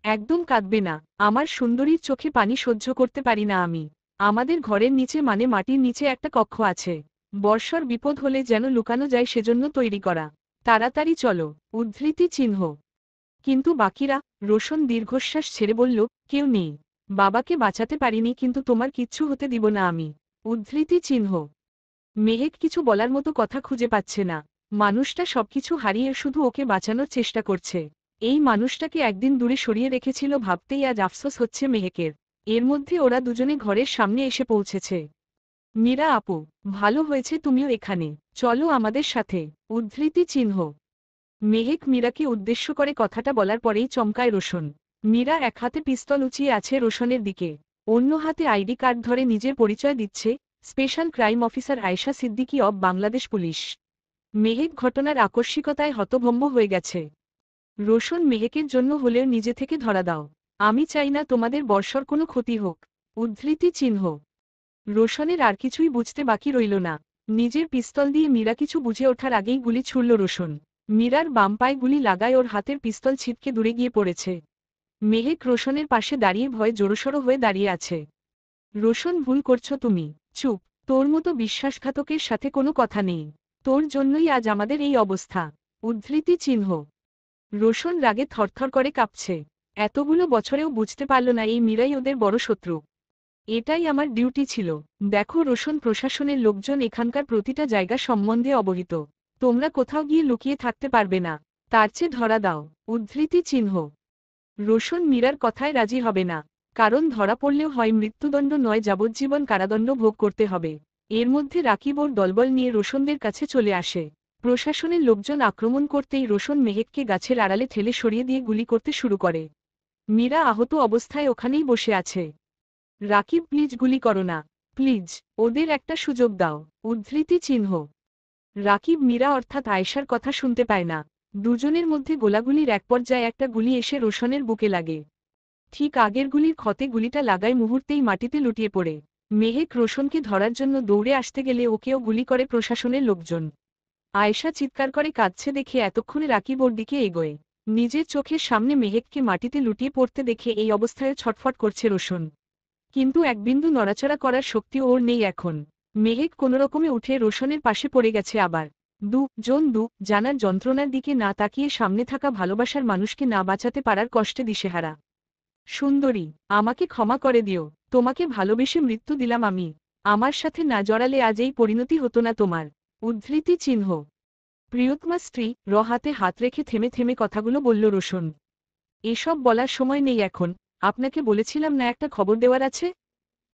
একদম কাঁদবে না। আমার সুন্দরীর চোখে পানি সহ্য করতে পারি না আমি। আমাদের ঘরের নিচে মানে মাটির নিচে একটা কক্ষ আছে। বর্ষর বিপদ হলে যেন লুকানো যায় সেজন্য তৈরি করা। তাড়াতাড়ি চলো। উদ্ধৃতি চিহ্ন। কিন্তু বাকিরা? রোশন দীর্ঘশ্বাস ছেড়ে বলল, কেউ নেই। বাবাকে বাঁচাতে পারিনি কিন্তু তোমার কিচ্ছু হতে দিব না আমি। উদ্ধৃতি চিহ্ন। মেহেক কিছু বলার মতো কথা খুঁজে পাচ্ছে না। মানুষটা সবকিছু হারিয়ে শুধু ওকে বাঁচানোর চেষ্টা করছে। এই মানুষটাকে একদিন দূরে সরিয়ে রেখেছিল ভাবতেই আজ আফসোস হচ্ছে মেহেকের। এর মধ্যে ওরা দুজনে ঘরের সামনে এসে পৌঁছেছে। মীরা আপু, ভালো হয়েছে তুমিও এখানে। চলো আমাদের সাথে। উদ্ধৃতি চিহ্ন। মেহেক মীরাকে উদ্দেশ্য করে কথাটা বলার পরেই চমকায় রোশন। মীরা এক হাতে পিস্তল উঁচিয়ে আছে রোশনের দিকে, অন্য হাতে আইডি কার্ড ধরে নিজের পরিচয় দিচ্ছে, special crime officer Ayesha Siddiqui of Bangladesh police. Mehak ঘটনার আকস্মিকতায় হতভম্ব হয়ে গেছে। রোশন, মেহেকের জন্য হলেও নিজে থেকে ধরা দাও। আমি চাই না তোমাদের বর্ষর কোনো ক্ষতি হোক। উদ্ধৃতি চিহ্ন। রোশনের আর কিছুই বুঝতে বাকি রইল না। নিজের পিস্তল দিয়ে মীরা কিছু বুঝে ওঠার আগেই গুলি ছুড়ল রোশন। মীরার বাম পায়ে গুলি লাগায় ওর হাতের পিস্তল ছিটকে দূরে গিয়ে পড়েছে। মেহেক রোশনের পাশে দাঁড়িয়ে ভয়ে জোরসড়ো হয়ে দাঁড়িয়ে আছে। রোশন, ভুল করছো তুমি। চুপ। তোর মতো বিশ্বাসঘাতকের সাথে কোনো কথা নেই। তোর জন্যই আজ আমাদের এই অবস্থা। উদ্ধৃতি চিহ্ন। রোশন রাগে থরথর করে কাঁপছে। এতগুলো বছরেও বুঝতে পারল না এই মীরাই ওদের বড় শত্রু। এটাই আমার ডিউটি ছিল। দেখো রোশন, প্রশাসনের লোকজন এখানকার প্রতিটা জায়গা সম্বন্ধে অবহিত। তোমরা কোথাও গিয়ে লুকিয়ে থাকতে পারবে না। তার চেয়ে ধরা দাও। উদ্ধৃতি চিহ্ন। রোশন মীরার কথায় রাজি হবে না। কারণ ধরা পড়লেও হয় মৃত্যুদণ্ড নয় যাবজ্জীবন কারাদণ্ড ভোগ করতে হবে। এর মধ্যে রাকিব ওর দলবল নিয়ে রোশনদের কাছে চলে আসে। প্রশাসনের লোকজন আক্রমণ করতেই রোশন মেহেককে গাছের আড়ালে ঠেলে সরিয়ে দিয়ে গুলি করতে শুরু করে। মীরা আহত অবস্থায় ওখানেই বসে আছে। রাকিব, প্লিজ গুলি করো না। প্লিজ, ওদের একটা সুযোগ দাও। উদ্ধৃতি চিহ্ন। রাকিব মীরা অর্থাৎ আয়েশার কথা শুনতে পায় না। দুজনের মধ্যে গোলাগুলির এক পর্যায়ে একটা গুলি এসে রোশনের বুকে লাগে। ঠিক আগের গুলির ক্ষতে গুলিটা লাগায় মুহূর্তেই মাটিতে লুটিয়ে পড়ে। মেহেক রোশনকে ধরার জন্য দৌড়ে আসতে গেলে ওকেও গুলি করে প্রশাসনের লোকজন। আয়েশা চিৎকার করে কাঁদছে দেখে এতক্ষণে রাকিব ওর দিকে এগোয়। নিজের চোখের সামনে মেহেককে মাটিতে লুটিয়ে পড়তে দেখে এই অবস্থায় ছটফট করছে রোশন। কিন্তু এক বিন্দু নড়াচড়া করার শক্তি ওর নেই এখন। মেহেক কোনোরকমে উঠে রোশনের পাশে পড়ে গেছে আবার। জানার যন্ত্রণার দিকে না তাকিয়ে সামনে থাকা ভালোবাসার মানুষকে না বাঁচাতে পারার কষ্টে দিশেহারা। সুন্দরী, আমাকে ক্ষমা করে দিও। তোমাকে ভালোবেসে মৃত্যু দিলাম আমি। আমার সাথে না জড়ালে আজ এই পরিণতি হতো না তোমার। উদ্ধৃতি চিহ্ন। প্রিয়তমা স্ত্রী হাতে হাত রেখে থেমে থেমে কথাগুলো বলল রোশন। এসব বলার সময় নেই এখন, আপনাকে বলেছিলাম না একটা খবর দেওয়ার আছে।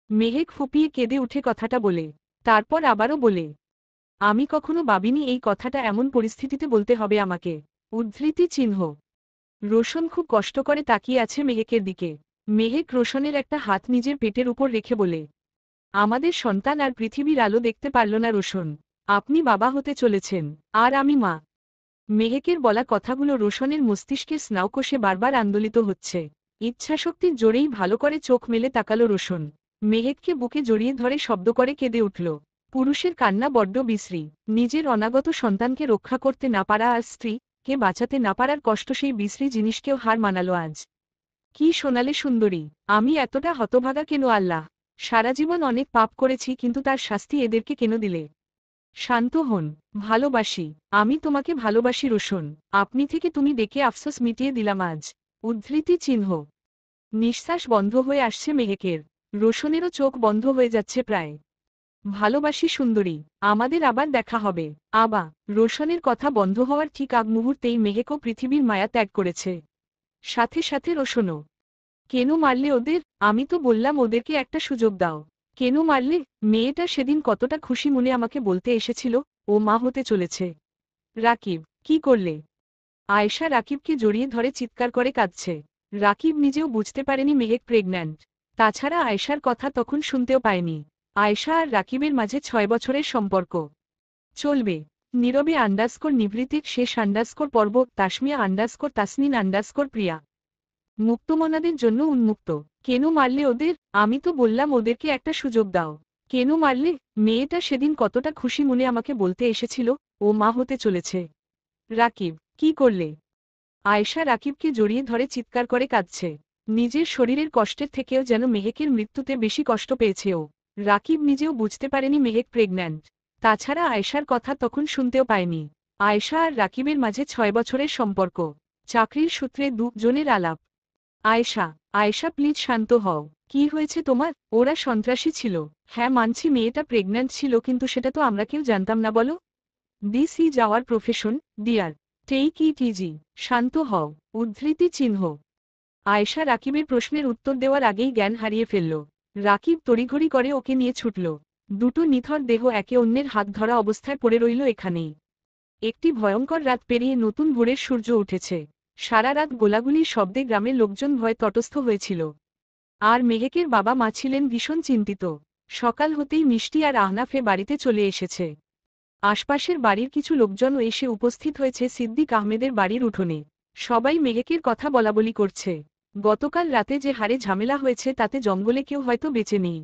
মেহেক ফুপিয়ে কেঁদে উঠে কথাটা বলে, তারপর আবারও বলে, আমি কখনো ভাবিনি এই কথাটা এমন পরিস্থিতিতে বলতে হবে আমাকে। উদ্ধৃতি চিহ্ন। রোশন খুব কষ্ট করে তাকিয়ে আছে মেহেকের দিকে। মেহেক রোশনের একটা হাত নিজের পেটের উপর রেখে বলে, আমাদের সন্তান আর পৃথিবীর আলো দেখতে পারল না রোশন। আপনি বাবা হতে চলেছেন, আর আমি মা। মেহেকের বলা কথাগুলো রোশনের মস্তিষ্কে স্নায়ুকোষে বারবার আন্দোলিত হচ্ছে। ইচ্ছাশক্তির জোরেই ভালো করে চোখ মেলে তাকালো রোশন। মেহেককে বুকে জড়িয়ে ধরে শব্দ করে কেঁদে উঠল। পুরুষের কান্না বড্ড বিশ্রী। নিজের অনাগত সন্তানকে রক্ষা করতে না পারা আর স্ত্রীকে বাঁচাতে না পারার কষ্ট, সেই বিশ্রী জিনিসকেও হার মানালো আজ। কি সোনালে সুন্দরী, আমি এতটা হতভাগা কেন আল্লাহ? সারা জীবন অনেক পাপ করেছি, কিন্তু তার শাস্তি এদেরকে কেন দিলে? শান্ত হন। ভালোবাসি, আমি তোমাকে ভালোবাসি রোশন। আপনি থেকে তুমি ডেকে আফসোস মিটিয়ে দিলাম আজ। উদ্ধৃতি চিহ্ন। নিঃশ্বাস বন্ধ হয়ে আসছে মেহেকের। রোশনেরও চোখ বন্ধ হয়ে যাচ্ছে প্রায়। ভালোবাসি সুন্দরী, আমাদের আবার দেখা হবে। আবা। রোশনের কথা বন্ধ হওয়ার ঠিক আগ মুহূর্তেই মেহেকও পৃথিবীর মায়া ত্যাগ করেছে। সাথে সাথে রোশনও। কেন মারলে ওদের? আমি তো বললাম ওদেরকে একটা সুযোগ দাও। কেন মারলে? মেয়েটা সেদিন কতটা খুশি মনে আমাকে বলতে এসেছিল ও মা হতে চলেছে। রাকিব, কি করলে? আয়েশা রাকিবকে জড়িয়ে ধরে চিৎকার করে কাঁদছে। রাকিব নিজেও বুঝতে পারেনি মেহেক প্রেগন্যান্ট। তাছাড়া আয়েশার কথা তখন শুনতেও পায়নি। আয়েশা আর রাকিবের মাঝে 6 বছরের সম্পর্ক চলবে। নীরবে নিভৃতিক শেষ পর্ব তাসমিয়া তাসনিন প্রিয়া। মুক্তমনাদের জন্য উন্মুক্ত। কেন মারলে ওদের? আমি তো বললাম ওদেরকে একটা সুযোগ দাও। কেন মারলে? মেয়েটা সেদিন কতটা খুশি মনে আমাকে বলতে এসেছিল ও মা হতে চলেছে। রাকিব, কি করলে? আয়েশা রাকিবকে জড়িয়ে ধরে চিৎকার করে কাঁদছে। নিজের শরীরের কষ্টের থেকেও যেন মেহেকের মৃত্যুতে বেশি কষ্ট পেয়েছে ও। রাকিব নিজেও বুঝতে পারেনি মেহেক প্রেগন্যান্ট। তাছাড়া আয়েশার কথা তখন শুনতেও পায়নি। আয়েশা আর রাকিবের মাঝে 6 বছরের সম্পর্ক। চাকরির সূত্রে দুজনের আলাপ। আয়েশা, আয়েশা প্লিজ শান্ত হও। কি হয়েছে তোমার? ওরা সন্ত্রাসী ছিল। হ্যাঁ মানছি মেয়েটা প্রেগন্যান্ট ছিল, কিন্তু সেটা তো আমরা কেউ জানতাম না বলো। This is our profession, dear. Take it easy. শান্ত হও। উদ্ধৃতি চিহ্ন। আয়েশা রাকিবের প্রশ্নের উত্তর দেওয়ার আগেই জ্ঞান হারিয়ে ফেলল। রাকিব তড়িঘড়ি করে ওকে নিয়ে ছুটল। দুটো নিথর দেহ একে অন্যের হাত ধরা অবস্থায় পড়ে রইল এখানেই। একটি ভয়ঙ্কর রাত পেরিয়ে নতুন ভোরের সূর্য উঠেছে। সারা রাত গোলাগুলির শব্দে গ্রামের লোকজন ভয়ে তটস্থ হয়েছিল। আর মেহেকের বাবা মা ছিলেন ভীষণ চিন্তিত। সকাল হতেই মিষ্টি আর আহনাফে বাড়িতে চলে এসেছে। আশপাশের বাড়ির কিছু লোকজনও এসে উপস্থিত হয়েছে সিদ্দিক আহমেদের বাড়ির উঠোনে। সবাই মেহেকের কথা বলাবলি করছে। গতকাল রাতে যে হারে ঝামেলা হয়েছে তাতে জঙ্গলে কেউ হয়তো বেঁচে নেই।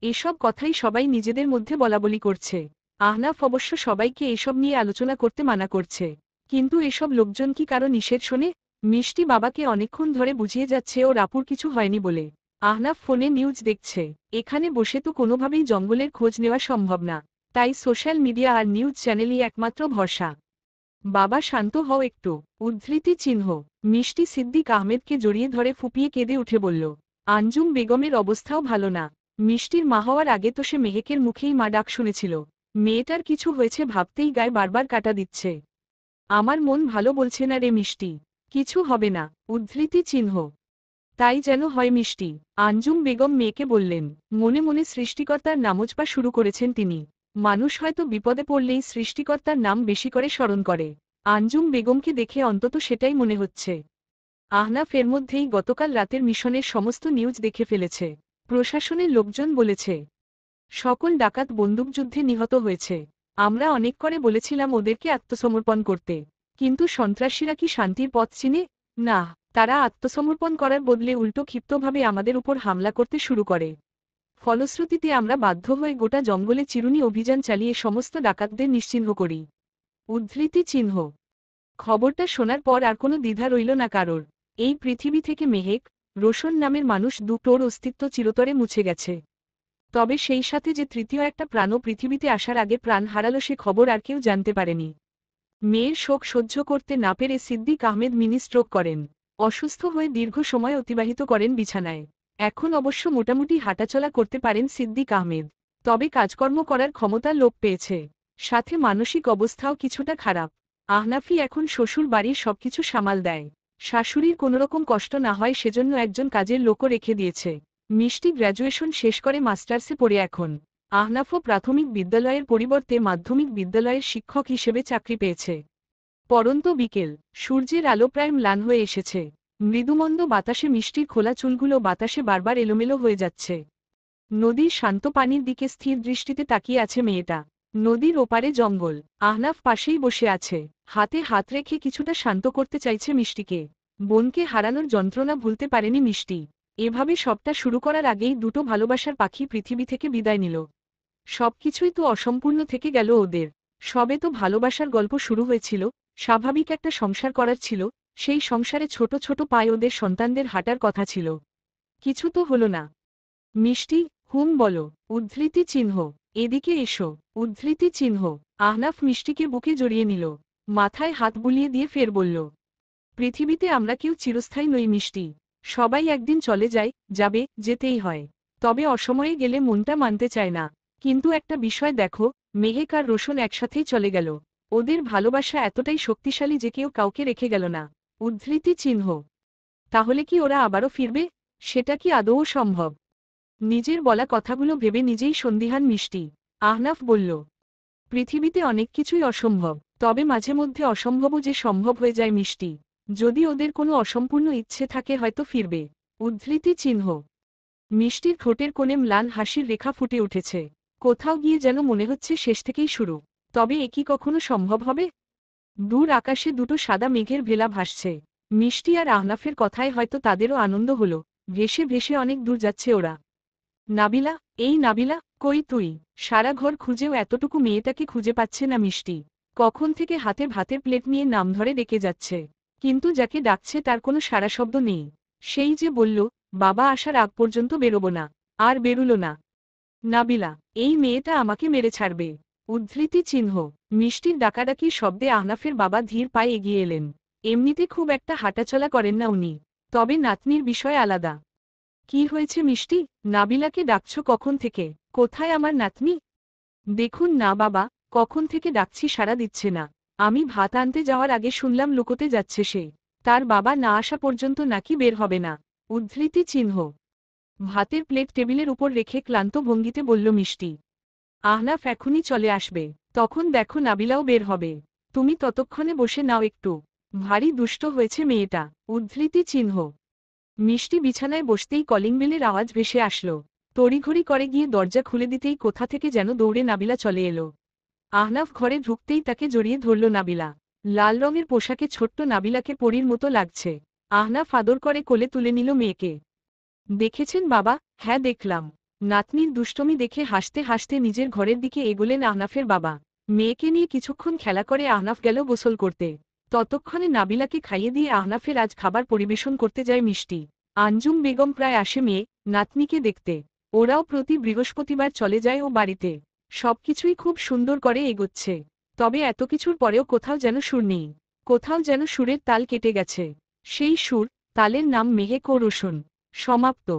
এসব কথাই সবাই নিজেদের মধ্যে বলাবলি করছে। আহনাফ অবশ্য সবাইকে এসব নিয়ে আলোচনা করতে মানা করছে। কিন্তু এসব লোকজন কি কারো নিষেধ শোনে? মিষ্টি বাবাকে অনেকক্ষণ ধরে বুঝিয়ে যাচ্ছে ওর আপুর কিছু হয়নি বলে। আহনাফ ফোনে নিউজ দেখছে। এখানে বসে তো কোনোভাবেই জঙ্গলের খোঁজ নেওয়া সম্ভব না। তাই সোশ্যাল মিডিয়া আর নিউজ চ্যানেলই একমাত্র ভরসা। বাবা শান্ত হও একটু। উদ্ধৃতি চিহ্ন। মিষ্টি সিদ্দিক আহমেদকে জড়িয়ে ধরে ফুপিয়ে কেঁদে উঠে বলল, আঞ্জুম বেগমের অবস্থাও ভালো না। মিষ্টির মা হওয়ার আগে তো সে মেহেকের মুখেই মা ডাক শুনেছিল। মেয়েটার কিছু হয়েছে ভাবতেই গায়ে বারবার কাটা দিচ্ছে। আমার মন ভালো বলছে না রে মিষ্টি। কিছু হবে না। উদ্ধৃতি চিহ্ন। তাই যেন হয় মিষ্টি। আঞ্জুম বেগম মেয়েকে বললেন। মনে মনে সৃষ্টিকর্তার নামজপা শুরু করেছেন তিনি। মানুষ হয়তো বিপদে পড়লেই সৃষ্টিকর্তার নাম বেশি করে স্মরণ করে। আঞ্জুম বেগমকে দেখে অন্তত সেটাই মনে হচ্ছে। আহনাফ এর মধ্যেই গতকাল রাতের মিশনের সমস্ত নিউজ দেখে ফেলেছে। প্রশাসনের লোকজন বলেছে, সকল ডাকাত বন্দুকযুদ্ধে নিহত হয়েছে। আমরা অনেক করে বলেছিলাম ওদেরকে আত্মসমর্পণ করতে। কিন্তু সন্ত্রাসীরা কি শান্তির পথ চিনে? না, তারা আত্মসমর্পণ করার বদলে উল্টো ক্ষিপ্তভাবে আমাদের উপর হামলা করতে শুরু করে। ফলশ্রুতিতে আমরা বাধ্য হয়ে গোটা জঙ্গলে চিরুনি অভিযান চালিয়ে সমস্ত ডাকাতদের নিশ্চিহ্ন করি। উদ্ধৃতি চিহ্ন। খবরটা শোনার পর আর কোনো দ্বিধা রইল না কারোর। এই পৃথিবী থেকে মেহেক, রোশন নামের মানুষ দুটোর অস্তিত্ব চিরতরে মুছে গেছে। তবে সেই সাথে যে তৃতীয় একটা প্রাণও পৃথিবীতে আসার আগে প্রাণ হারালো সে খবর আর কেউ জানতে পারেনি। মেয়ের শোক সহ্য করতে না পেরে সিদ্দিক আহমেদ মিনি স্ট্রোক করেন। অসুস্থ হয়ে দীর্ঘ সময় অতিবাহিত করেন বিছানায়। এখন অবশ্য মোটামুটি হাঁটাচলা করতে পারেন সিদ্দিক আহমেদ। তবে কাজকর্ম করার ক্ষমতা লোপ পেয়েছে, সাথে মানসিক অবস্থাও কিছুটা খারাপ। আহনাফি এখন শ্বশুর বাড়ির সবকিছু সামাল দেয়। শাশুড়ির কোনোরকম কষ্ট না হয় সেজন্য একজন কাজের লোকও রেখে দিয়েছে। মিষ্টি গ্র্যাজুয়েশন শেষ করে মাস্টার্সে পড়ে এখন আহনাফও প্রাথমিক বিদ্যালয়ের পরিবর্তে মাধ্যমিক বিদ্যালয়ের শিক্ষক হিসেবে চাকরি পেয়েছে। পরন্ত বিকেল, সূর্যের আলো প্রায় ম্লান হয়ে এসেছে। মৃদুমন্দ বাতাসে মিষ্টির খোলা চুলগুলো বাতাসে বারবার এলোমেলো হয়ে যাচ্ছে। নদীর শান্ত পানির দিকে স্থির দৃষ্টিতে তাকিয়ে আছে মেয়েটা। নদীর ওপারে জঙ্গল, আহনাফ পাশেই বসে আছে, হাতে হাত রেখে কিছুটা শান্ত করতে চাইছে মিষ্টিকে। বোনকে হারানোর যন্ত্রণা ভুলতে পারেনি মিষ্টি। এভাবে সবটা শুরু করার আগেই দুটো ভালোবাসার পাখি পৃথিবী থেকে বিদায় নিল। সবকিছুই তো অসম্পূর্ণ থেকে গেল ওদের। সবে তো ভালোবাসার গল্প শুরু হয়েছিল, স্বাভাবিক একটা সংসার করার ছিল, সেই সংসারে ছোট ছোট পায়ে ওদের সন্তানদের হাঁটার কথা ছিল। কিছু তো হলো না। মিষ্টি, হুম বলো। উদ্ধৃতি চিহ্ন। এদিকে এসো। উদ্ধৃতি চিহ্ন। আহনাফ মিষ্টিকে বুকে জড়িয়ে নিল, মাথায় হাত বুলিয়ে দিয়ে ফের বলল, পৃথিবীতে আমরা কেউ চিরস্থায়ী নই মিষ্টি। সবাই একদিন চলে যায়, যাবে, যেতেই হয়। তবে অসময়ে গেলে মনটা মানতে চায় না। কিন্তু একটা বিষয় দেখো, মেহেক আর রোশন একসাথেই চলে গেল। ওদের ভালোবাসা এতটাই শক্তিশালী যে কেউ কাউকে রেখে গেল না। উদ্ধৃতি চিহ্ন। তাহলে কি ওরা আবারও ফিরবে? সেটা কি আদৌ সম্ভব? নিজের বলা কথাগুলো ভেবে নিজেই সন্দিহান মিষ্টি। আহনাফ বলল, পৃথিবীতে অনেক কিছুই অসম্ভব, তবে মাঝে মধ্যে অসম্ভবও যে সম্ভব হয়ে যায় মিষ্টি। যদি ওদের কোনো অসম্পূর্ণ ইচ্ছে থাকে হয়তো ফিরবে। উদ্ধৃতি চিহ্ন। মিষ্টির ঠোঁটের কোণে ম্লান হাসির রেখা ফুটে উঠেছে। কোথাও গিয়ে যেন মনে হচ্ছে শেষ থেকেই শুরু। তবে এ কি কখনো সম্ভব হবে? দূর আকাশে দুটো সাদা মেঘের ভেলা ভাসছে। মিষ্টি আর আহনাফের কথায় হয়তো তাদেরও আনন্দ হলো। ভেসে ভেসে অনেক দূর যাচ্ছে ওরা। নাবিলা, এই নাবিলা, কই তুই? সারা ঘর খুঁজেও এতটুকু মেয়েটাকে খুঁজে পাচ্ছে না মিষ্টি। কখন থেকে হাতে ভাতের প্লেট নিয়ে নাম ধরে ডেকে যাচ্ছে, কিন্তু যাকে ডাকছে তার কোনো সাড়া শব্দ নেই। সেই যে বলল, বাবা আসার আগ পর্যন্ত বেরোবো না, আর বেরুল না। নাবিলা, এই মেয়েটা আমাকে মেরে ছাড়বে। উদ্ধৃতি চিহ্ন। মিষ্টির ডাকাডাকির শব্দে আহনাফের বাবা ধীর পায়ে এগিয়ে এলেন। এমনিতে খুব একটা হাঁটাচলা করেন না উনি, তবে নাতনির বিষয় আলাদা। কি হয়েছে মিষ্টি? নাবিলাকে ডাকছো কখন থেকে? কোথায় আমার নাতনি? দেখুন না বাবা, কখন থেকে ডাকছি সাড়া দিচ্ছে না। আমি ভাত আনতে যাওয়ার আগে শুনলাম লুকোতে যাচ্ছে সে। তার বাবা না আসা পর্যন্ত নাকি বের হবে না। উদ্ধৃতি চিহ্ন। ভাতের প্লেট টেবিলের উপর রেখে ক্লান্ত ভঙ্গিতে বলল মিষ্টি, আহনাফ এখনই চলে আসবে, তখন দেখো নাবিলাও বের হবে। তুমি ততক্ষণে বসে নাও একটু। ভারী দুষ্ট হয়েছে মেয়েটা। উদ্ধৃতি চিহ্ন। মিষ্টি বিছানায় বসতেই কলিং বেলের আওয়াজ ভেসে আসলো। তড়িঘড়ি করে গিয়ে দরজা খুলে দিতেই কোথা থেকে যেন দৌড়ে নাবিলা চলে এলো। আহনাফ ঘরে ঢুকতেই তাকে জড়িয়ে ধরল নাবিলা। লাল রঙের পোশাকে ছোট্ট নাবিলাকে পরীর মতো লাগছে। আহনাফ আদর করে কোলে তুলে নিল মেয়েকে। দেখেছেন বাবা? হ্যাঁ দেখলাম। নাতনির দুষ্টমি দেখে হাসতে হাসতে নিজের ঘরের দিকে এগোলেন আহনাফের বাবা। মেয়েকে নিয়ে কিছুক্ষণ খেলা করে আহনাফ গেল গোসল করতে। ততক্ষণে নাবিলাকে খাইয়ে দিয়ে আহনাফের আজ খাবার পরিবেশন করতে যায় মিষ্টি। আঞ্জুম বেগম প্রায় আসে মেয়ে, নাতনিকে দেখতে। ওরাও প্রতি বৃহস্পতিবার চলে যায় ও বাড়িতে। সবকিছুই খুব সুন্দর করে এগোচ্ছে। তবে এত কিছুর পরেও কোথাও যেন সুর নেই। কোথাও যেন সুরের তাল কেটে গেছে। সেই সুর, তালের নাম মেহেক ও রোশন। সমাপ্ত।